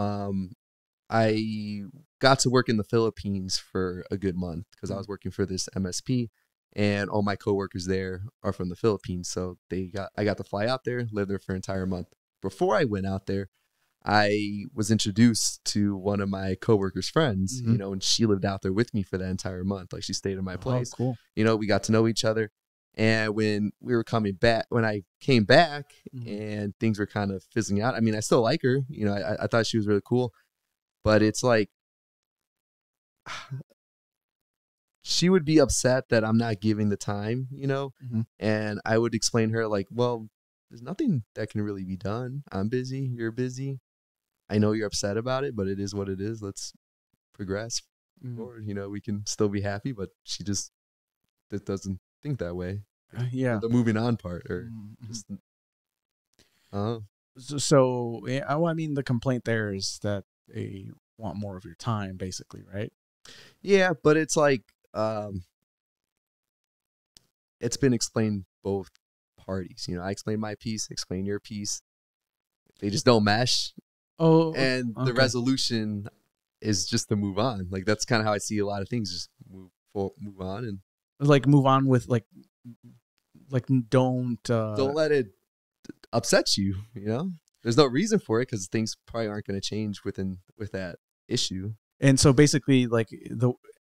I got to work in the Philippines for a good month because I was working for this MSP, and all my coworkers there are from the Philippines. So I got to fly out there, live there for an entire month. Before I went out there, I was introduced to one of my coworkers' friends, and she lived out there with me for that entire month. Like, she stayed in my place. Oh, cool. We got to know each other. And when I came back and things were kind of fizzling out, I mean, I still like her. I thought she was really cool. But it's like, she would be upset that I'm not giving the time, and I would explain to her like, well, there's nothing that can really be done. I'm busy. You're busy. I know you're upset about it, but it is what it is. Let's progress forward. We can still be happy, but she just doesn't think that way. Yeah. The moving on part, or just. So yeah, well, I mean, the complaint there is that they want more of your time, basically, right? Yeah, but it's like, it's been explained both parties. I explain my piece, explain your piece. They just don't mesh. Oh, and the resolution is just to move on. Like, that's kind of how I see a lot of things. Just move on, and like move on with like don't let it upset you. There's no reason for it because things probably aren't going to change with that issue. And so basically, like,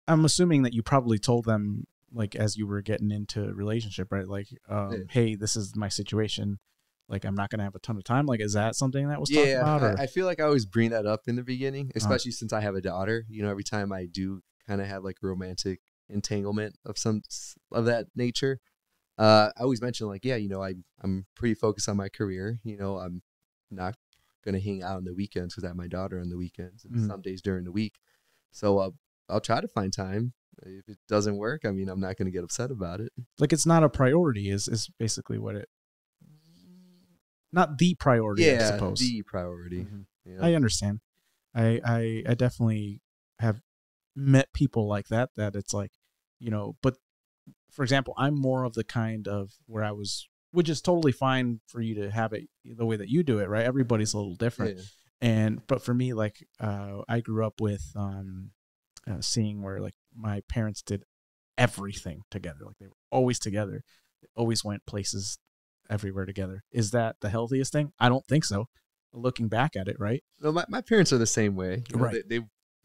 I'm assuming that you probably told them, like, as you were getting into a relationship, right? Like, hey, this is my situation. Like, I'm not going to have a ton of time. Like, is that something that was talked about? Or? I feel like I always bring that up in the beginning, especially since I have a daughter. Every time I do kind of have like a romantic entanglement of that nature, I always mention like, I'm pretty focused on my career. I'm not going to hang out on the weekends because I have my daughter on the weekends and some days during the week. So I'll try to find time. If it doesn't work, I mean, I'm not going to get upset about it. Like, it's not a priority is basically what it. Not the priority, I suppose. The priority. I understand. I definitely have met people like that it's like, but for example, I'm more of the kind of where which is totally fine for you to have it the way that you do it, right? Everybody's a little different. But for me, like, I grew up with seeing where like my parents did everything together. Like, they were always together. They always went places everywhere together. Is that the healthiest thing? I don't think so. Looking back at it, right? No, my parents are the same way. Right.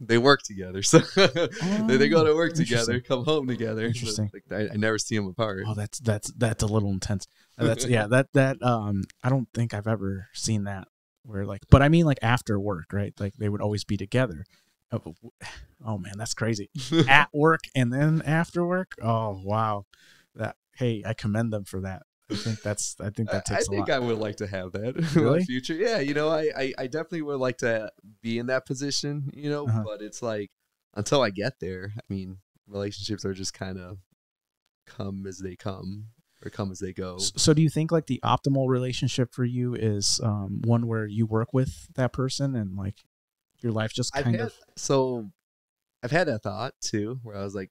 They work together, so they go to work together, come home together. Interesting. Like, I never see them apart. Oh, that's a little intense. That I don't think I've ever seen that where like, but I mean like after work, right? Like, they would always be together. Oh man, that's crazy. At work and then after work. Oh wow. hey, I commend them for that. I think that takes a lot. I would like to have that in Really? my future. Yeah, I definitely would like to be in that position, but it's like until I get there, I mean, relationships are just kind of come as they come or come as they go. So do you think like the optimal relationship for you is one where you work with that person and like your life just kind of... So I've had that thought too, where I was like,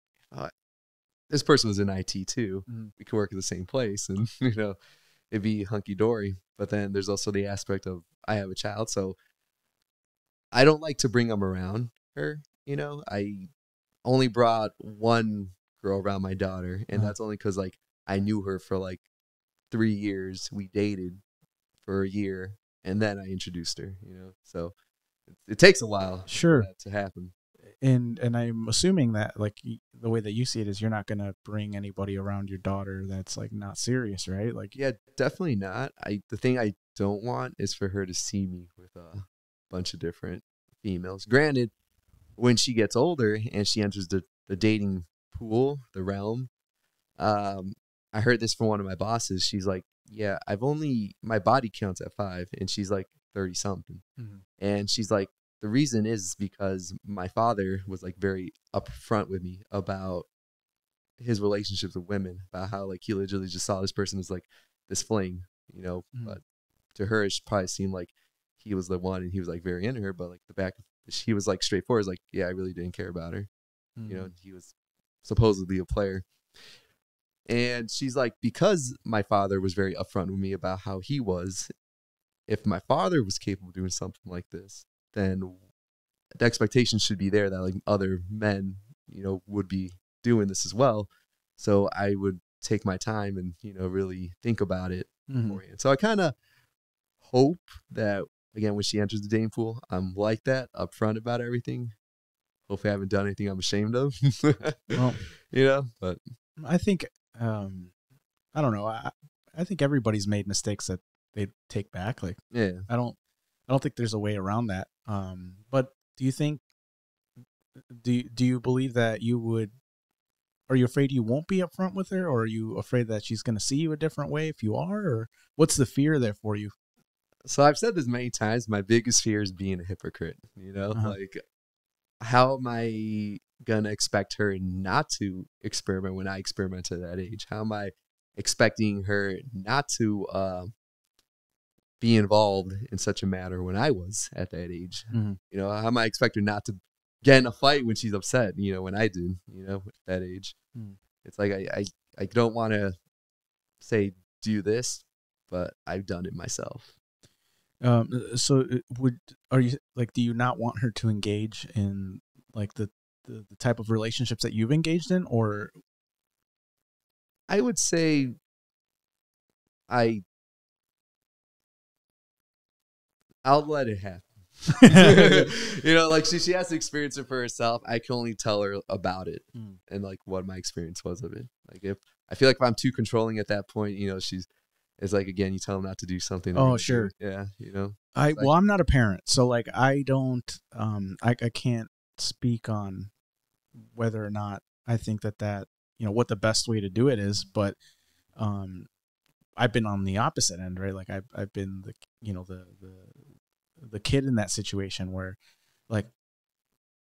this person was in IT too. Mm-hmm. We could work at the same place and, it'd be hunky dory. But then there's also the aspect of I have a child. So I don't like to bring them around her. I only brought one girl around my daughter. And that's only because like I knew her for like 3 years. We dated for a year and then I introduced her, so it takes a while for that to happen. And I'm assuming that like the way that you see it is you're not going to bring anybody around your daughter that's like not serious, right? Like, yeah, definitely not. The thing I don't want is for her to see me with a bunch of different females. Granted, when she gets older and she enters the dating pool, the realm, I heard this from one of my bosses. She's like, yeah, my body counts at 5 and she's like 30 something. Mm-hmm. And she's like, the reason is because my father was like very upfront with me about his relationships with women, about how like he literally just saw this person as like this fling, mm-hmm. But to her, it probably seemed like he was the one and he was like very into her. But like he was like straightforward, like, yeah, I really didn't care about her. Mm-hmm. He was supposedly a player. And she's like, because my father was very upfront with me about how he was, if my father was capable of doing something like this, then the expectation should be there that like other men, would be doing this as well. So I would take my time and, really think about it. Mm-hmm. So I kind of hope that, again, when she enters the dating pool, I'm like that, upfront about everything. Hopefully I haven't done anything I'm ashamed of, well, but I think, I don't know. I think everybody's made mistakes that they take back. Like, yeah, I don't think there's a way around that. But do you think, do you believe that you would, are you afraid you won't be upfront with her, or are you afraid that she's going to see you a different way if you are, or what's the fear there for you? So I've said this many times. My biggest fear is being a hypocrite, like how am I going to expect her not to experiment when I experimented at that age? How am I expecting her not to, be involved in such a matter when I was at that age? Mm-hmm. How am I expecting her not to get in a fight when she's upset, when I did, at that age? Mm. It's like, I don't want to say, do this, but I've done it myself. So are you like, do you not want her to engage in like the type of relationships that you've engaged in, or? I would say I'll let it happen. Like she has to experience it for herself. I can only tell her about it and like what my experience was of it. Like I feel like if I'm too controlling at that point, it's like, again, you tell them not to do something. Oh, sure. Yeah. Well, I'm not a parent, so like I don't, I can't speak on whether or not I think that, what the best way to do it is, but, I've been on the opposite end, right? Like I've been the kid in that situation where like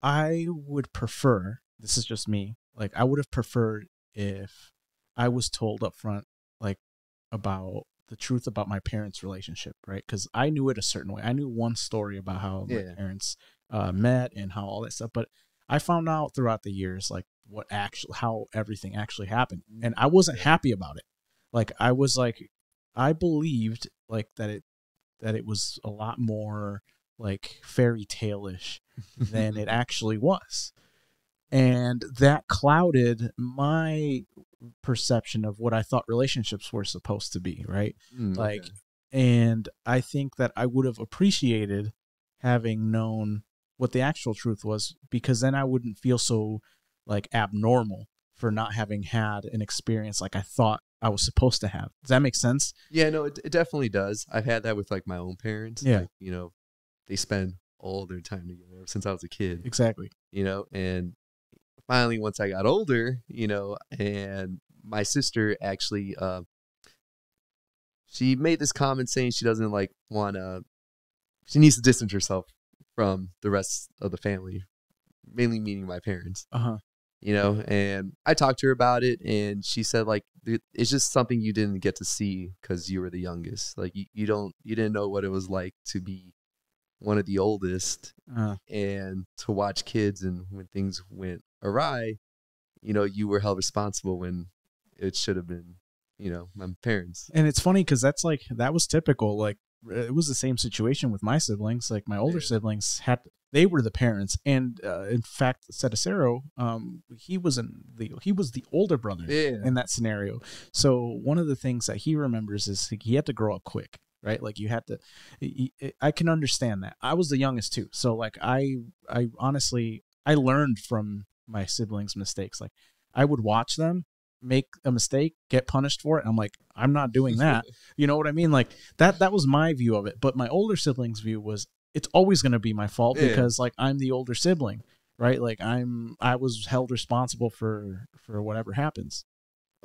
I would prefer, this is just me, like I would have preferred if I was told up front, like about the truth about my parents' relationship, right? Because I knew it a certain way. I knew one story about how my parents met and how all that stuff, but I found out throughout the years, like how everything actually happened. And I wasn't happy about it. Like I was like, I believed like that it was a lot more like fairy tale-ish than it actually was. And that clouded my perception of what I thought relationships were supposed to be, right? Like, and I think that I would have appreciated having known what the actual truth was, because then I wouldn't feel so like abnormal for not having had an experience like I thought I was supposed to have. Does that make sense? Yeah, no, it definitely does. I've had that with like my own parents. Yeah. Like, they spend all their time together since I was a kid. Exactly. And finally, once I got older, and my sister actually, she made this comment saying she doesn't like want to, she needs to distance herself from the rest of the family, mainly meaning my parents. You know, and I talked to her about it, and she said like it's just something you didn't get to see because you were the youngest. Like you didn't know what it was like to be one of the oldest, and to watch kids, and when things went awry, you know, you were held responsible when it should have been, you know, my parents. And it's funny because that was typical. Like it was the same situation with my siblings. Like my older siblings they were the parents, and in fact, Cetacero, he was the older brother in that scenario. So one of the things that he remembers is he had to grow up quick, right? Like you had to. I can understand that. I was the youngest too, so like I honestly I learned from my siblings' mistakes. Like I would watch them make a mistake, get punished for it, and I'm like, I'm not doing that. You know what I mean? Like that was my view of it. But my older siblings' view was, it's always going to be my fault because like I'm the older sibling, right? Like I was held responsible for whatever happens.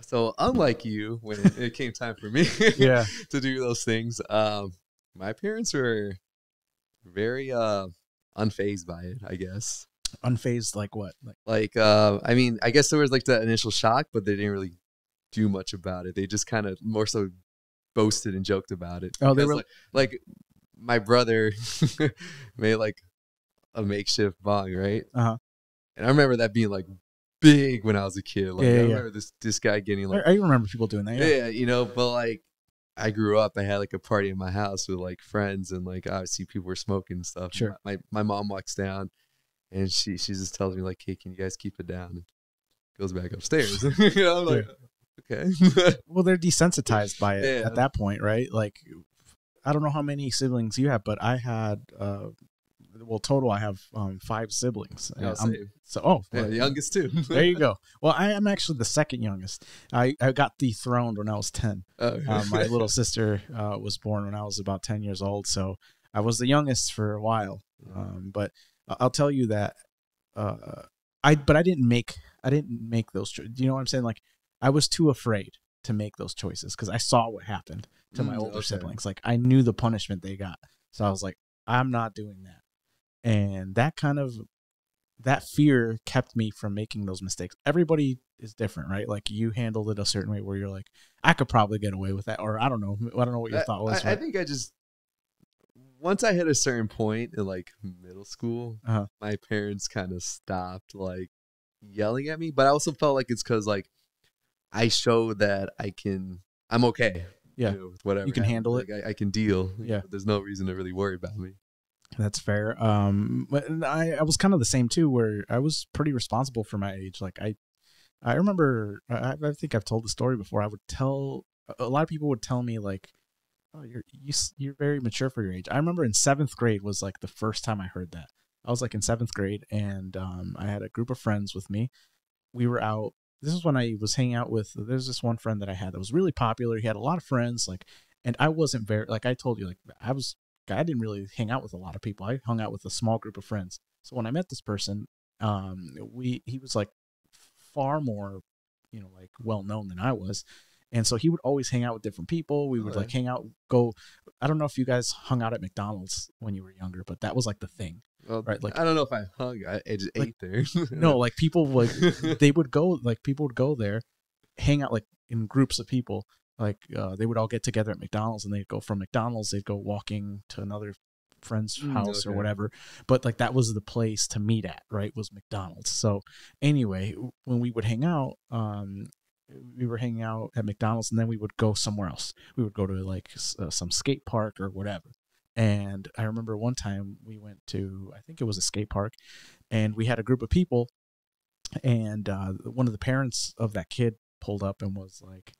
So unlike you, when it came time for me to do those things, my parents were very unfazed by it, I guess. Unfazed, like what? Like I mean, I guess there was like the initial shock, but they didn't really do much about it. They just kind of more so boasted and joked about it. Oh, they were like my brother made like a makeshift bong, right? And I remember that being like big when I was a kid. Like I remember this guy getting like, I remember people doing that. Yeah, you know, but like I grew up, I had like a party in my house with like friends, and like obviously people were smoking and stuff. Sure. My mom walks down, and she just tells me like, "Hey, can you guys keep it down?" And goes back upstairs. You know, I'm like, okay. Well, they're desensitized by it at that point, right? Like, I don't know how many siblings you have, but I had, total I have 5 siblings. The youngest too. There you go. Well, I am actually the second youngest. I got dethroned when I was 10. My little sister was born when I was about 10 years old, so I was the youngest for a while. But I'll tell you that I didn't make those choices. Do you know what I'm saying? Like I was too afraid to make those choices because I saw what happened to my older siblings. Like I knew the punishment they got, so I was like, I'm not doing that. And that fear kept me from making those mistakes. Everybody is different, right? Like you handled it a certain way where you're like, I could probably get away with that, or I don't know what your thought was. I think I just. Once I hit a certain point in like middle school, my parents kind of stopped like yelling at me, but I also felt like it's because like I showed that I'm okay. Yeah. You know, with whatever. You can handle it. I can deal. Yeah. You know, there's no reason to really worry about me. That's fair. But I was kind of the same too, where I was pretty responsible for my age. Like I remember, I think I've told the story before. A lot of people would tell me like, oh, you're very mature for your age. I remember in 7th grade was like the first time I heard that. I was like in 7th grade, and I had a group of friends with me. We were out. This is when I was hanging out with. There's this one friend that I had that was really popular. He had a lot of friends, like, and I wasn't very, like I told you, like I didn't really hang out with a lot of people. I hung out with a small group of friends. So when I met this person, he was like far more, you know, like well known than I was. And so he would always hang out with different people. We would like hang out, I don't know if you guys hung out at McDonald's when you were younger, but that was like the thing, right? Like, I don't know if I hung, I just ate there. No, like people people would go there, hang out like in groups of people. Like they would all get together at McDonald's, and they'd go from McDonald's, they'd go walking to another friend's house or whatever. But like that was the place to meet at, right? Was McDonald's. So anyway, when we would hang out, we were hanging out at McDonald's, and then we would go somewhere else. We would go to like some skate park or whatever. And I remember one time we went to, I think it was a skate park, and we had a group of people, and one of the parents of that kid pulled up and was like,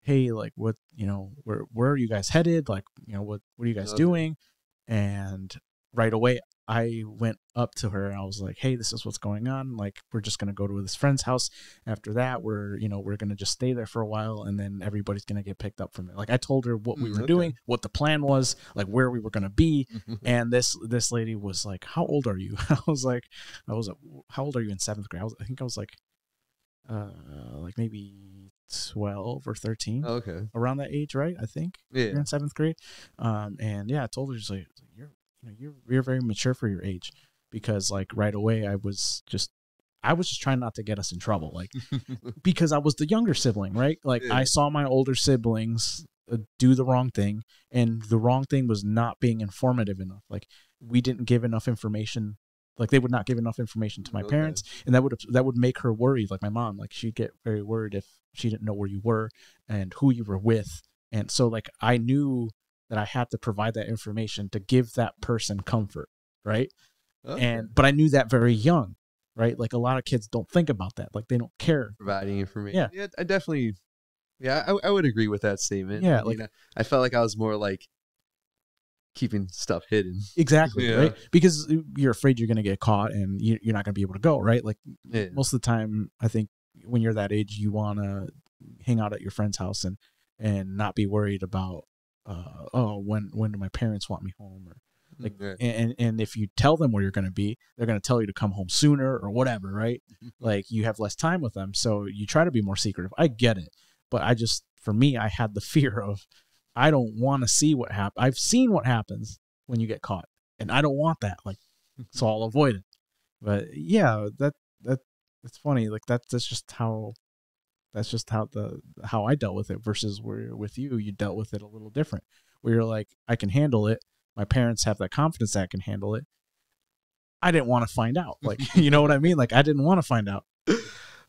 hey, like what, you know, where are you guys headed? Like, you know, what are you guys doing? And right away I went up to her and I was like, hey, this is what's going on. Like, we're just going to go to this friend's house. After that, we're going to just stay there for a while, and then everybody's going to get picked up from there. Like I told her what we were doing, what the plan was, like where we were going to be. And this lady was like, how old are you? I was like, how old are you in 7th grade? I think I was like maybe 12 or 13, Okay. around that age, right? I think. Yeah. You're in 7th grade. And yeah, I told her, just like, you're very mature for your age, because like right away I was just trying not to get us in trouble, like because I was the younger sibling, right? Like I saw my older siblings do the wrong thing, and the wrong thing was not being informative enough. Like we didn't give enough information. Like they would not give enough information to my parents, and that would make her worried. Like my mom, like she'd get very worried if she didn't know where you were and who you were with. And so like I knew that I had to provide that information to give that person comfort, right? But I knew that very young, right? Like a lot of kids don't think about that. Like they don't care. Providing information. Yeah, I definitely. Yeah, I would agree with that statement. Yeah, I felt like I was more like keeping stuff hidden. Exactly, right? Because you're afraid you're going to get caught and you're not going to be able to go, right? Like most of the time, I think when you're that age, you want to hang out at your friend's house and not be worried about, when do my parents want me home, or like, and if you tell them where you're going to be, they're going to tell you to come home sooner or whatever, right? Like you have less time with them, so you try to be more secretive. I get it, but for me, I had the fear of, I don't want to see what happens. I've seen what happens when you get caught, and I don't want that. Like, so I'll avoid it. But yeah, it's funny. Like that's just how I dealt with it, versus where with you dealt with it a little different, where you're like, I can handle it. My parents have that confidence that I can handle it. I didn't want to find out. Like, you know what I mean? Like I didn't want to find out.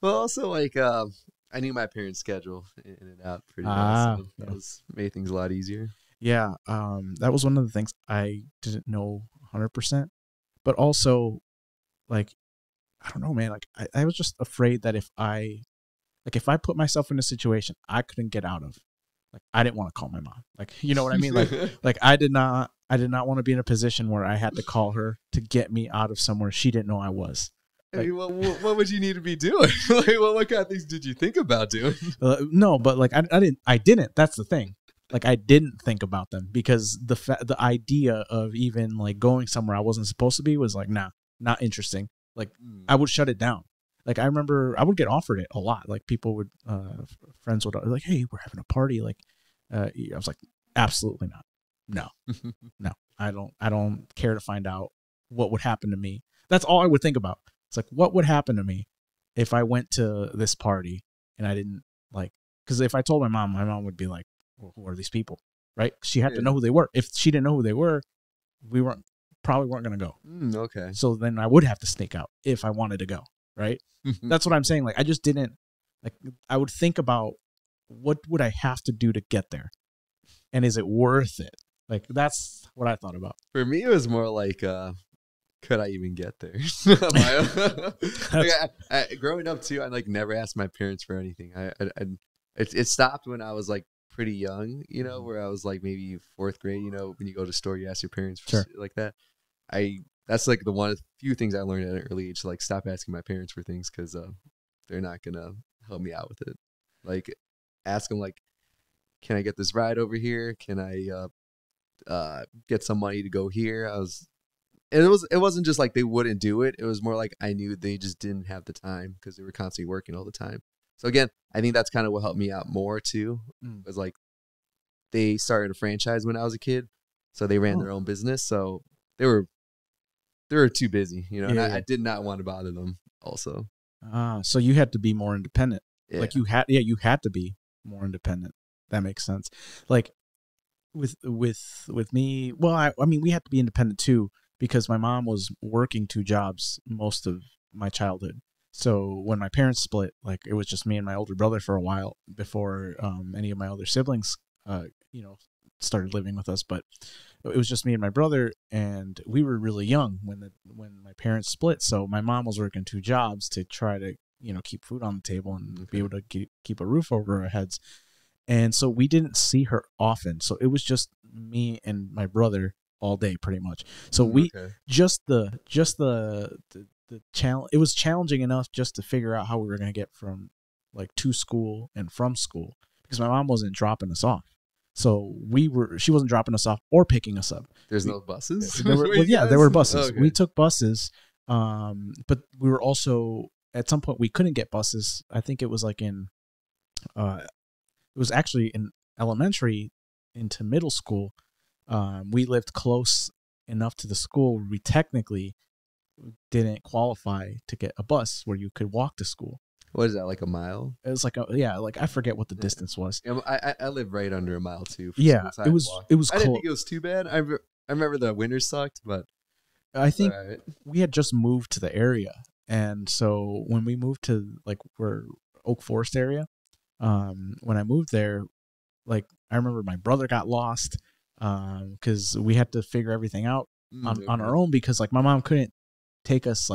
Well, also like, I knew my parents' schedule in and out pretty well, so that made things a lot easier. Yeah, that was one of the things I didn't know 100%. But also, like, I don't know, man. Like, I was just afraid that if I put myself in a situation I couldn't get out of, like, I didn't want to call my mom. Like, you know what I mean? Like I did not want to be in a position where I had to call her to get me out of somewhere she didn't know I was. Like, I mean, what would you need to be doing? Like, what kind of things did you think about doing? No, but like I didn't. That's the thing. Like I didn't think about them, because the idea of even like going somewhere I wasn't supposed to be was like, nah, not interesting. Like I would shut it down. Like I remember I would get offered it a lot. Like people would, friends would like, hey, we're having a party. Like I was like, absolutely not. No, I don't care to find out what would happen to me. That's all I would think about. It's like, what would happen to me if I went to this party and I didn't like, because if I told my mom would be like, well, who are these people? Right? She had to know who they were. If she didn't know who they were, we probably weren't going to go. Okay. So then I would have to sneak out if I wanted to go. Right? That's what I'm saying. Like, I just didn't, like, I would think about what would I have to do to get there? And is it worth it? Like, that's what I thought about. For me, it was more like, could I even get there? Like, growing up too, I like never asked my parents for anything. It stopped when I was like pretty young, you know, where I was like maybe 4th grade. You know, when you go to the store, you ask your parents for shit like that. That's like the one of the few things I learned at an early age. To, like, stop asking my parents for things, because they're not gonna help me out with it. Like, ask them like, can I get this ride over here? Can I get some money to go here? It wasn't just like they wouldn't do it. It was more like I knew they just didn't have the time, because they were constantly working all the time. So again, I think that's kind of what helped me out more too. Was like they started a franchise when I was a kid, so they ran their own business. So they were too busy, you know. And I did not want to bother them. Also, so you had to be more independent. Yeah. Like you had to be more independent. That makes sense. Like with me, well, I mean, we had to be independent too, because my mom was working 2 jobs most of my childhood. So when my parents split, like it was just me and my older brother for a while before any of my other siblings, started living with us. But it was just me and my brother, and we were really young when my parents split. So my mom was working 2 jobs to try to, keep food on the table and be able to keep a roof over our heads. And so we didn't see her often. So it was just me and my brother all day, pretty much. So just the challenge. It was challenging enough just to figure out how we were going to get from like to school and from school, because my mom wasn't dropping us off. So she wasn't dropping us off or picking us up. There's no buses? There were buses. Okay. We took buses. But we were also, at some point we couldn't get buses. I think it was like in it was actually in elementary into middle school. We lived close enough to the school where we technically didn't qualify to get a bus where you could walk to school. What is that, like a mile? It was like I forget what the distance was. Yeah, I live right under a mile too. Yeah, it was I didn't think it was too bad. I remember the winters sucked, but I think we had just moved to the area, and so when we moved to like we're Oak Forest area, when I moved there, like I remember my brother got lost because we had to figure everything out on our own because like my mom couldn't take us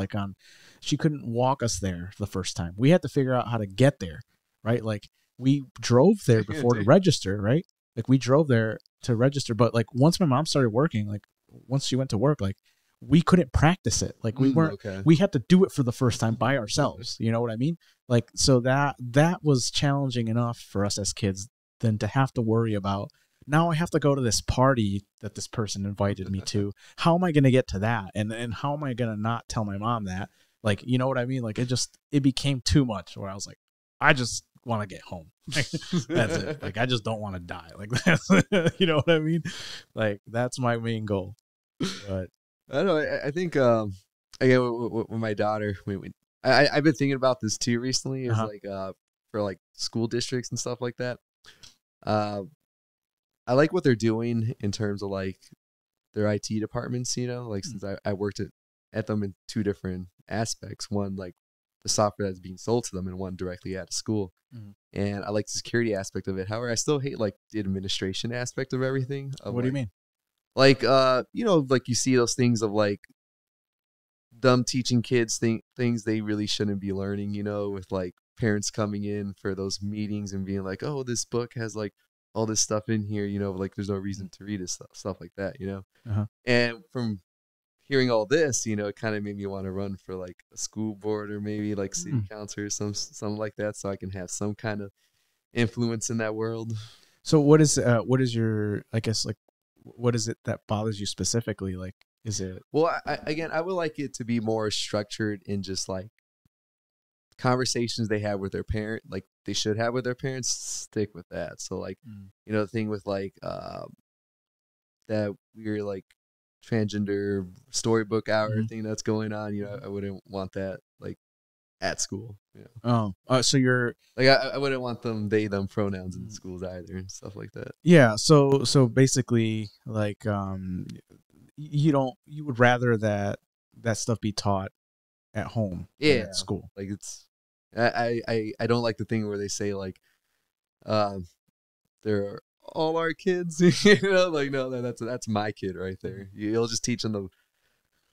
she couldn't walk us there the first time. We had to figure out how to get there, right? Like we drove there before to register, right? Like we drove there to register, but like once my mom started working, like once she went to work, like we couldn't practice it. Like we weren't, we had to do it for the first time by ourselves. You know what I mean? Like, so that was challenging enough for us as kids than to have to worry about, now I have to go to this party that this person invited me to. How am I going to get to that? And how am I going to not tell my mom that? Like, you know what I mean? Like it became too much where I was like, I just want to get home. Like, that's it. Like, I just don't want to die. Like that's, you know what I mean? Like that's my main goal. But I don't know. I think, again, with my daughter, I've been thinking about this too recently. Is like, for like school districts and stuff like that. I like what they're doing in terms of like their IT departments, you know, like since I worked at them in two different aspects. One, like the software that's being sold to them, and one directly out of school. And I like the security aspect of it. However, I still hate like the administration aspect of everything. What do you mean? Like, you know, like you see those things of like them teaching kids things they really shouldn't be learning, you know, with like parents coming in for those meetings and being like, oh, this book has like all this stuff in here, you know, like there's no reason to read it, stuff like that, you know. And from hearing all this, you know, it kind of made me want to run for like a school board or maybe like city council or something like that, so I can have some kind of influence in that world. So what is your, I guess, like, what is it that bothers you specifically? Like, is it? Well, I would like it to be more structured in just like conversations they have with their parent, like they should have with their parents, stick with that. So like, you know, the thing with like, that weird like transgender storybook hour thing that's going on, you know, I wouldn't want that like at school. You know? So you're like, I wouldn't want them pronouns in schools either and stuff like that. Yeah. So basically like, you would rather that stuff be taught at home than at school. Like it's, I don't like the thing where they say like, they're all our kids, you know, like, no, that's my kid right there. You'll just teach them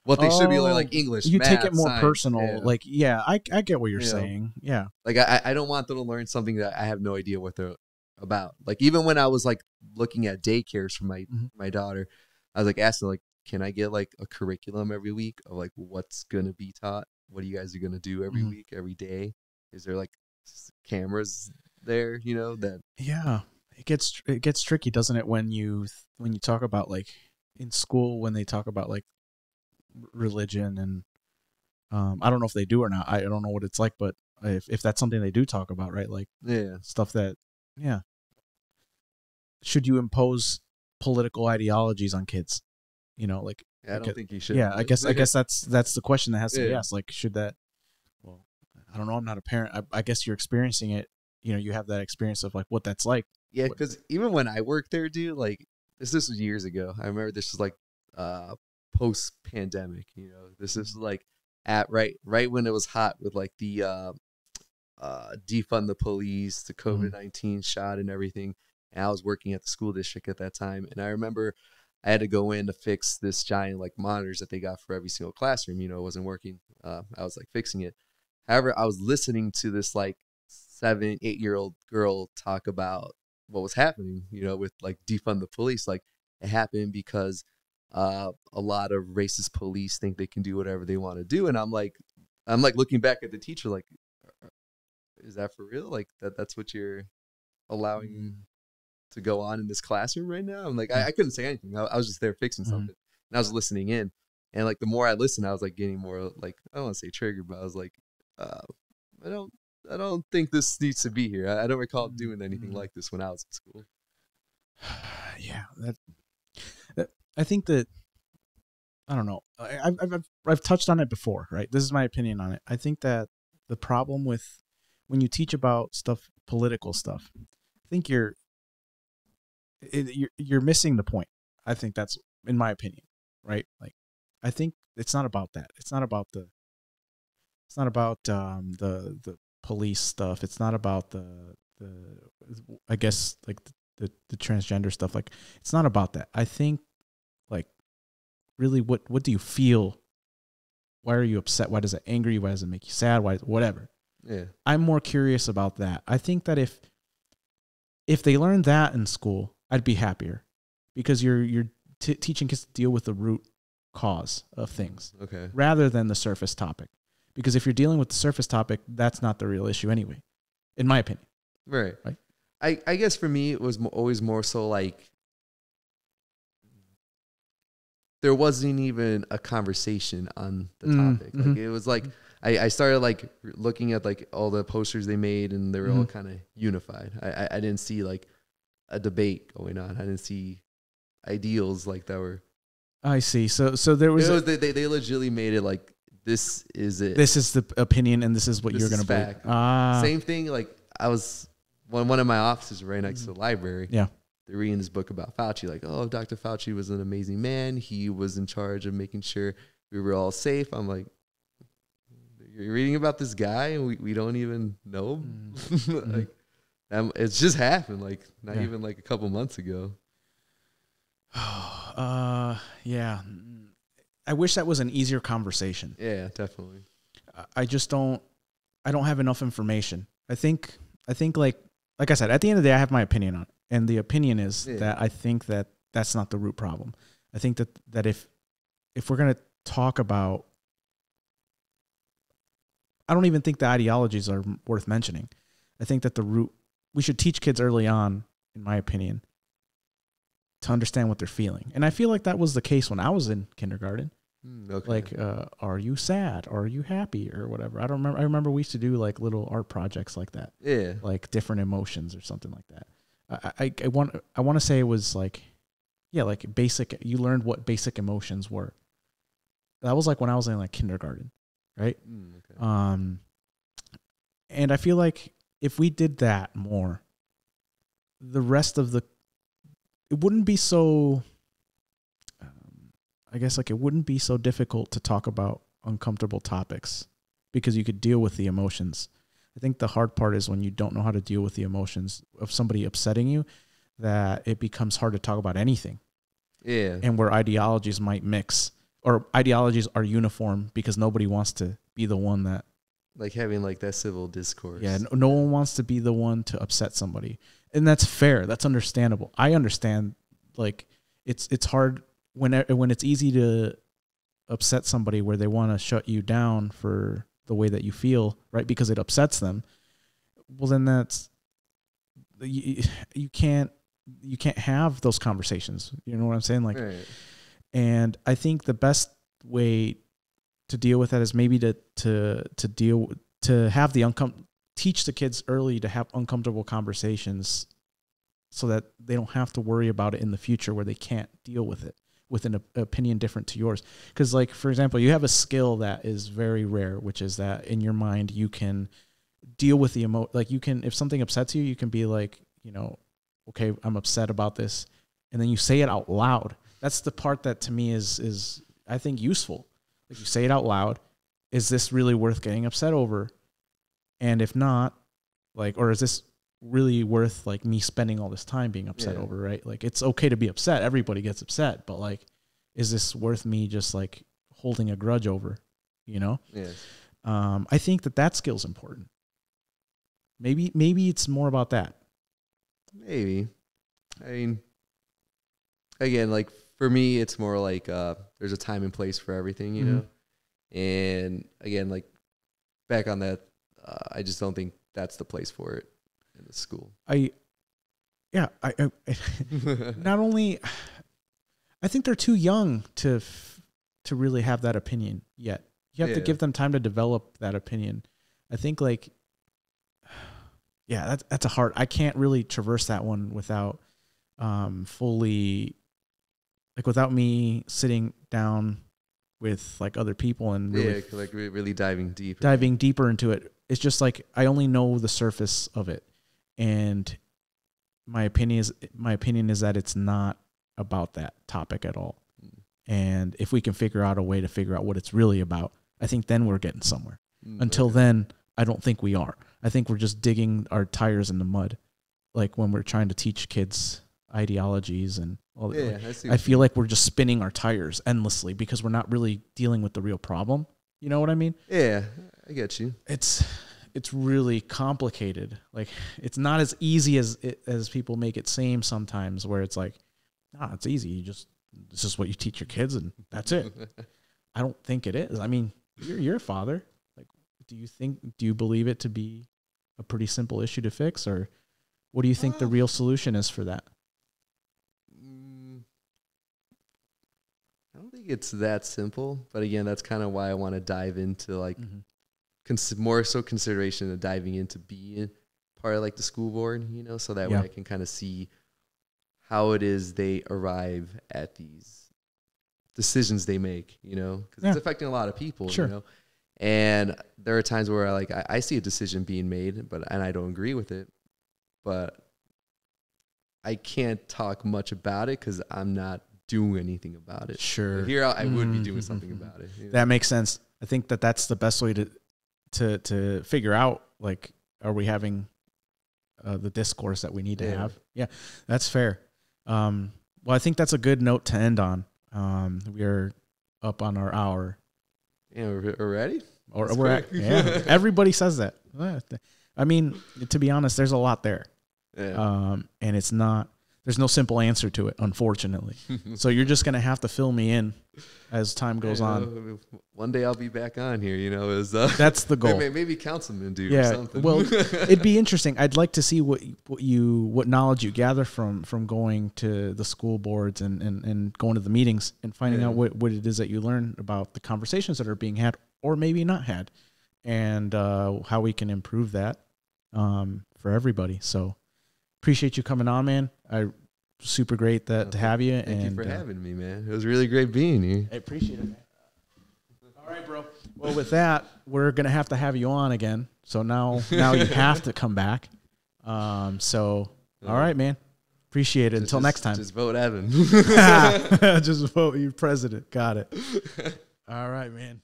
what they should be learning, like English, you math, take it more science, personal. yeah. Like, yeah, I get what you're saying. Yeah. Like I don't want them to learn something that I have no idea what they're about. Like even when I was like looking at daycares for my daughter, I was like asking like, can I get like a curriculum every week of like what's going to be taught? What you guys are going to do every week, every day? Is there like cameras there, you know, that? Yeah. It gets tricky, doesn't it? When you talk about like in school, when they talk about like religion and, I don't know if they do or not. I don't know what it's like, but if that's something they do talk about, right? Like stuff that, should you impose political ideologies on kids? You know, like, I don't think you should. Yeah, I guess that's the question that has to be asked. Like, should that? Well, I don't know. I'm not a parent. I guess you're experiencing it. You know, you have that experience of like what that's like. Yeah, because even when I worked there, dude, like this was years ago. I remember this was like post pandemic. You know, this is like at right when it was hot with like the defund the police, the COVID-19 shot and everything. And I was working at the school district at that time, and I remember I had to go in to fix this giant like monitors that they got for every single classroom. You know, it wasn't working. I was like fixing it. However, I was listening to this like 7-8-year-old girl talk about what was happening, you know, with like defund the police. Like it happened because a lot of racist police think they can do whatever they want to do. And I'm like looking back at the teacher, like, is that for real? Like that's what you're allowing to go on in this classroom right now? I'm like, I couldn't say anything. I was just there fixing something, and I was listening in. And like the more I listened, I was like getting more like, I don't want to say triggered, but I was like, I don't I don't think this needs to be here. I don't recall doing anything like this when I was in school. Yeah, that I think that I don't know. I've touched on it before, right? This is my opinion on it. I think that the problem with when you teach about stuff, political stuff, I think you're missing the point. I think that's in my opinion, right? Like, I think it's not about that. It's not about the police stuff. It's not about the I guess like the transgender stuff. Like, it's not about that. I think like really what do you feel? Why are you upset? Why does it anger you? Why does it make you sad? Why whatever? Yeah. I'm more curious about that. I think that if they learned that in school, I'd be happier because you're teaching kids to deal with the root cause of things, Okay. rather than the surface topic. Because if you're dealing with the surface topic, that's not the real issue anyway, in my opinion. Right. Right. I guess for me, it was always more so like there wasn't even a conversation on the topic. Mm-hmm. Like it was like I started like looking at like all the posters they made, and they were all kind of unified. I didn't see like a debate going on. I didn't see ideals like that were. I see. So there was they legitimately made it like this is it. This is the opinion, and this is what you're going to believe. Same thing. Like I was one of my offices right next to the library. Yeah. They're reading this book about Fauci, like, oh, Dr. Fauci was an amazing man. He was in charge of making sure we were all safe. I'm like, you're reading about this guy and we don't even know him? Like, it's just happened, like, not even like a couple months ago. Yeah. I wish that was an easier conversation. Yeah, definitely. I don't have enough information. I think like I said, at the end of the day, I have my opinion on it. And the opinion is that I think that that's not the root problem. I think that if we're going to talk about, I don't even think the ideologies are worth mentioning. I think that we should teach kids early on, in my opinion, to understand what they're feeling. And I feel like that was the case when I was in kindergarten. Okay. Like, are you sad? Are you happy? Or whatever. I remember we used to do like little art projects like that. Yeah. Like different emotions or something like that. I want to say it was like, yeah, like basic. You learned what basic emotions were. That was like when I was in like kindergarten, right? Okay. And I feel like if we did that more, the rest of it wouldn't be so. I guess like it wouldn't be so difficult to talk about uncomfortable topics because you could deal with the emotions. I think the hard part is when you don't know how to deal with the emotions of somebody upsetting you, that it becomes hard to talk about anything. Yeah. And where ideologies might mix, or ideologies are uniform because nobody wants to be the one that. Like having like that civil discourse. Yeah, no one wants to be the one to upset somebody. And that's fair. That's understandable. I understand, like, it's hard when it's easy to upset somebody where they want to shut you down for the way that you feel, right? Because it upsets them. Well, then that's you can't have those conversations. You know what I'm saying? Like, right. And I think the best way to deal with that is maybe to have teach the kids early to have uncomfortable conversations, so that they don't have to worry about it in the future where they can't deal with it with an opinion different to yours. Because, like, for example, you have a skill that is very rare, which is that in your mind you can deal with the like you can, if something upsets you, you can be like, you know, okay, I'm upset about this, and then you say it out loud. That's the part that to me is I think useful. Like, you say it out loud. Is this really worth getting upset over? And if not, like, or is this really worth like me spending all this time being upset over, right? Like, it's okay to be upset. Everybody gets upset, but like, is this worth me just like holding a grudge over, you know? Yes. I think that skill's important. Maybe it's more about that. Maybe. I mean, again, like for me, it's more like there's a time and place for everything, you know? And again, like back on that, I just don't think that's the place for it in the school. I not only, I think they're too young to really have that opinion yet. You have to give them time to develop that opinion. I think like yeah, that's a hard. I can't really traverse that one without fully, like, without me sitting down with like other people and really really diving deeper into it. It's just like I only know the surface of it, and my opinion is that it's not about that topic at all. And if we can figure out a way to figure out what it's really about, I think then we're getting somewhere. Until then, I don't think we are. I think we're just digging our tires in the mud, like when we're trying to teach kids ideologies and all that. Yeah, I feel like we're just spinning our tires endlessly because we're not really dealing with the real problem. You know what I mean? Yeah, I get you. It's really complicated. Like, it's not as easy as people make it seem sometimes, where it's like, nah, it's easy. This is what you teach your kids and that's it. I don't think it is. I mean, you're a father. Like, do you believe it to be a pretty simple issue to fix, or what do you think the real solution is for that? I don't think it's that simple, but again, that's kind of why I want to dive into like more so consideration of diving into being part of like the school board, you know, so that way I can kind of see how it is they arrive at these decisions they make, you know, because it's affecting a lot of people, you know. And there are times where I see a decision being made, and I don't agree with it, but I can't talk much about it because I'm not doing anything about it. Sure. But here I would be doing something about it. You know? That makes sense. I think that's the best way to figure out, like, are we having the discourse that we need to have? Yeah, that's fair. Well, I think that's a good note to end on. We are up on our hour. Yeah, we're ready? Or we're at, everybody says that. I mean, to be honest, there's a lot there. Yeah. And there's no simple answer to it, unfortunately. So you're just going to have to fill me in as time goes on. One day I'll be back on here, you know. That's the goal. Maybe councilman dude or something. Well, it'd be interesting. I'd like to see what knowledge you gather from going to the school boards and going to the meetings and finding out what it is that you learn about the conversations that are being had or maybe not had, and how we can improve that for everybody. So appreciate you coming on, man. Super great to have you. Thank you for having me, man. It was really great being here. I appreciate it, man. All right, bro. Well, with that, we're going to have you on again. So now you have to come back. All right, man. Appreciate it. Until next time. Just vote Evan. Just vote you president. Got it. All right, man.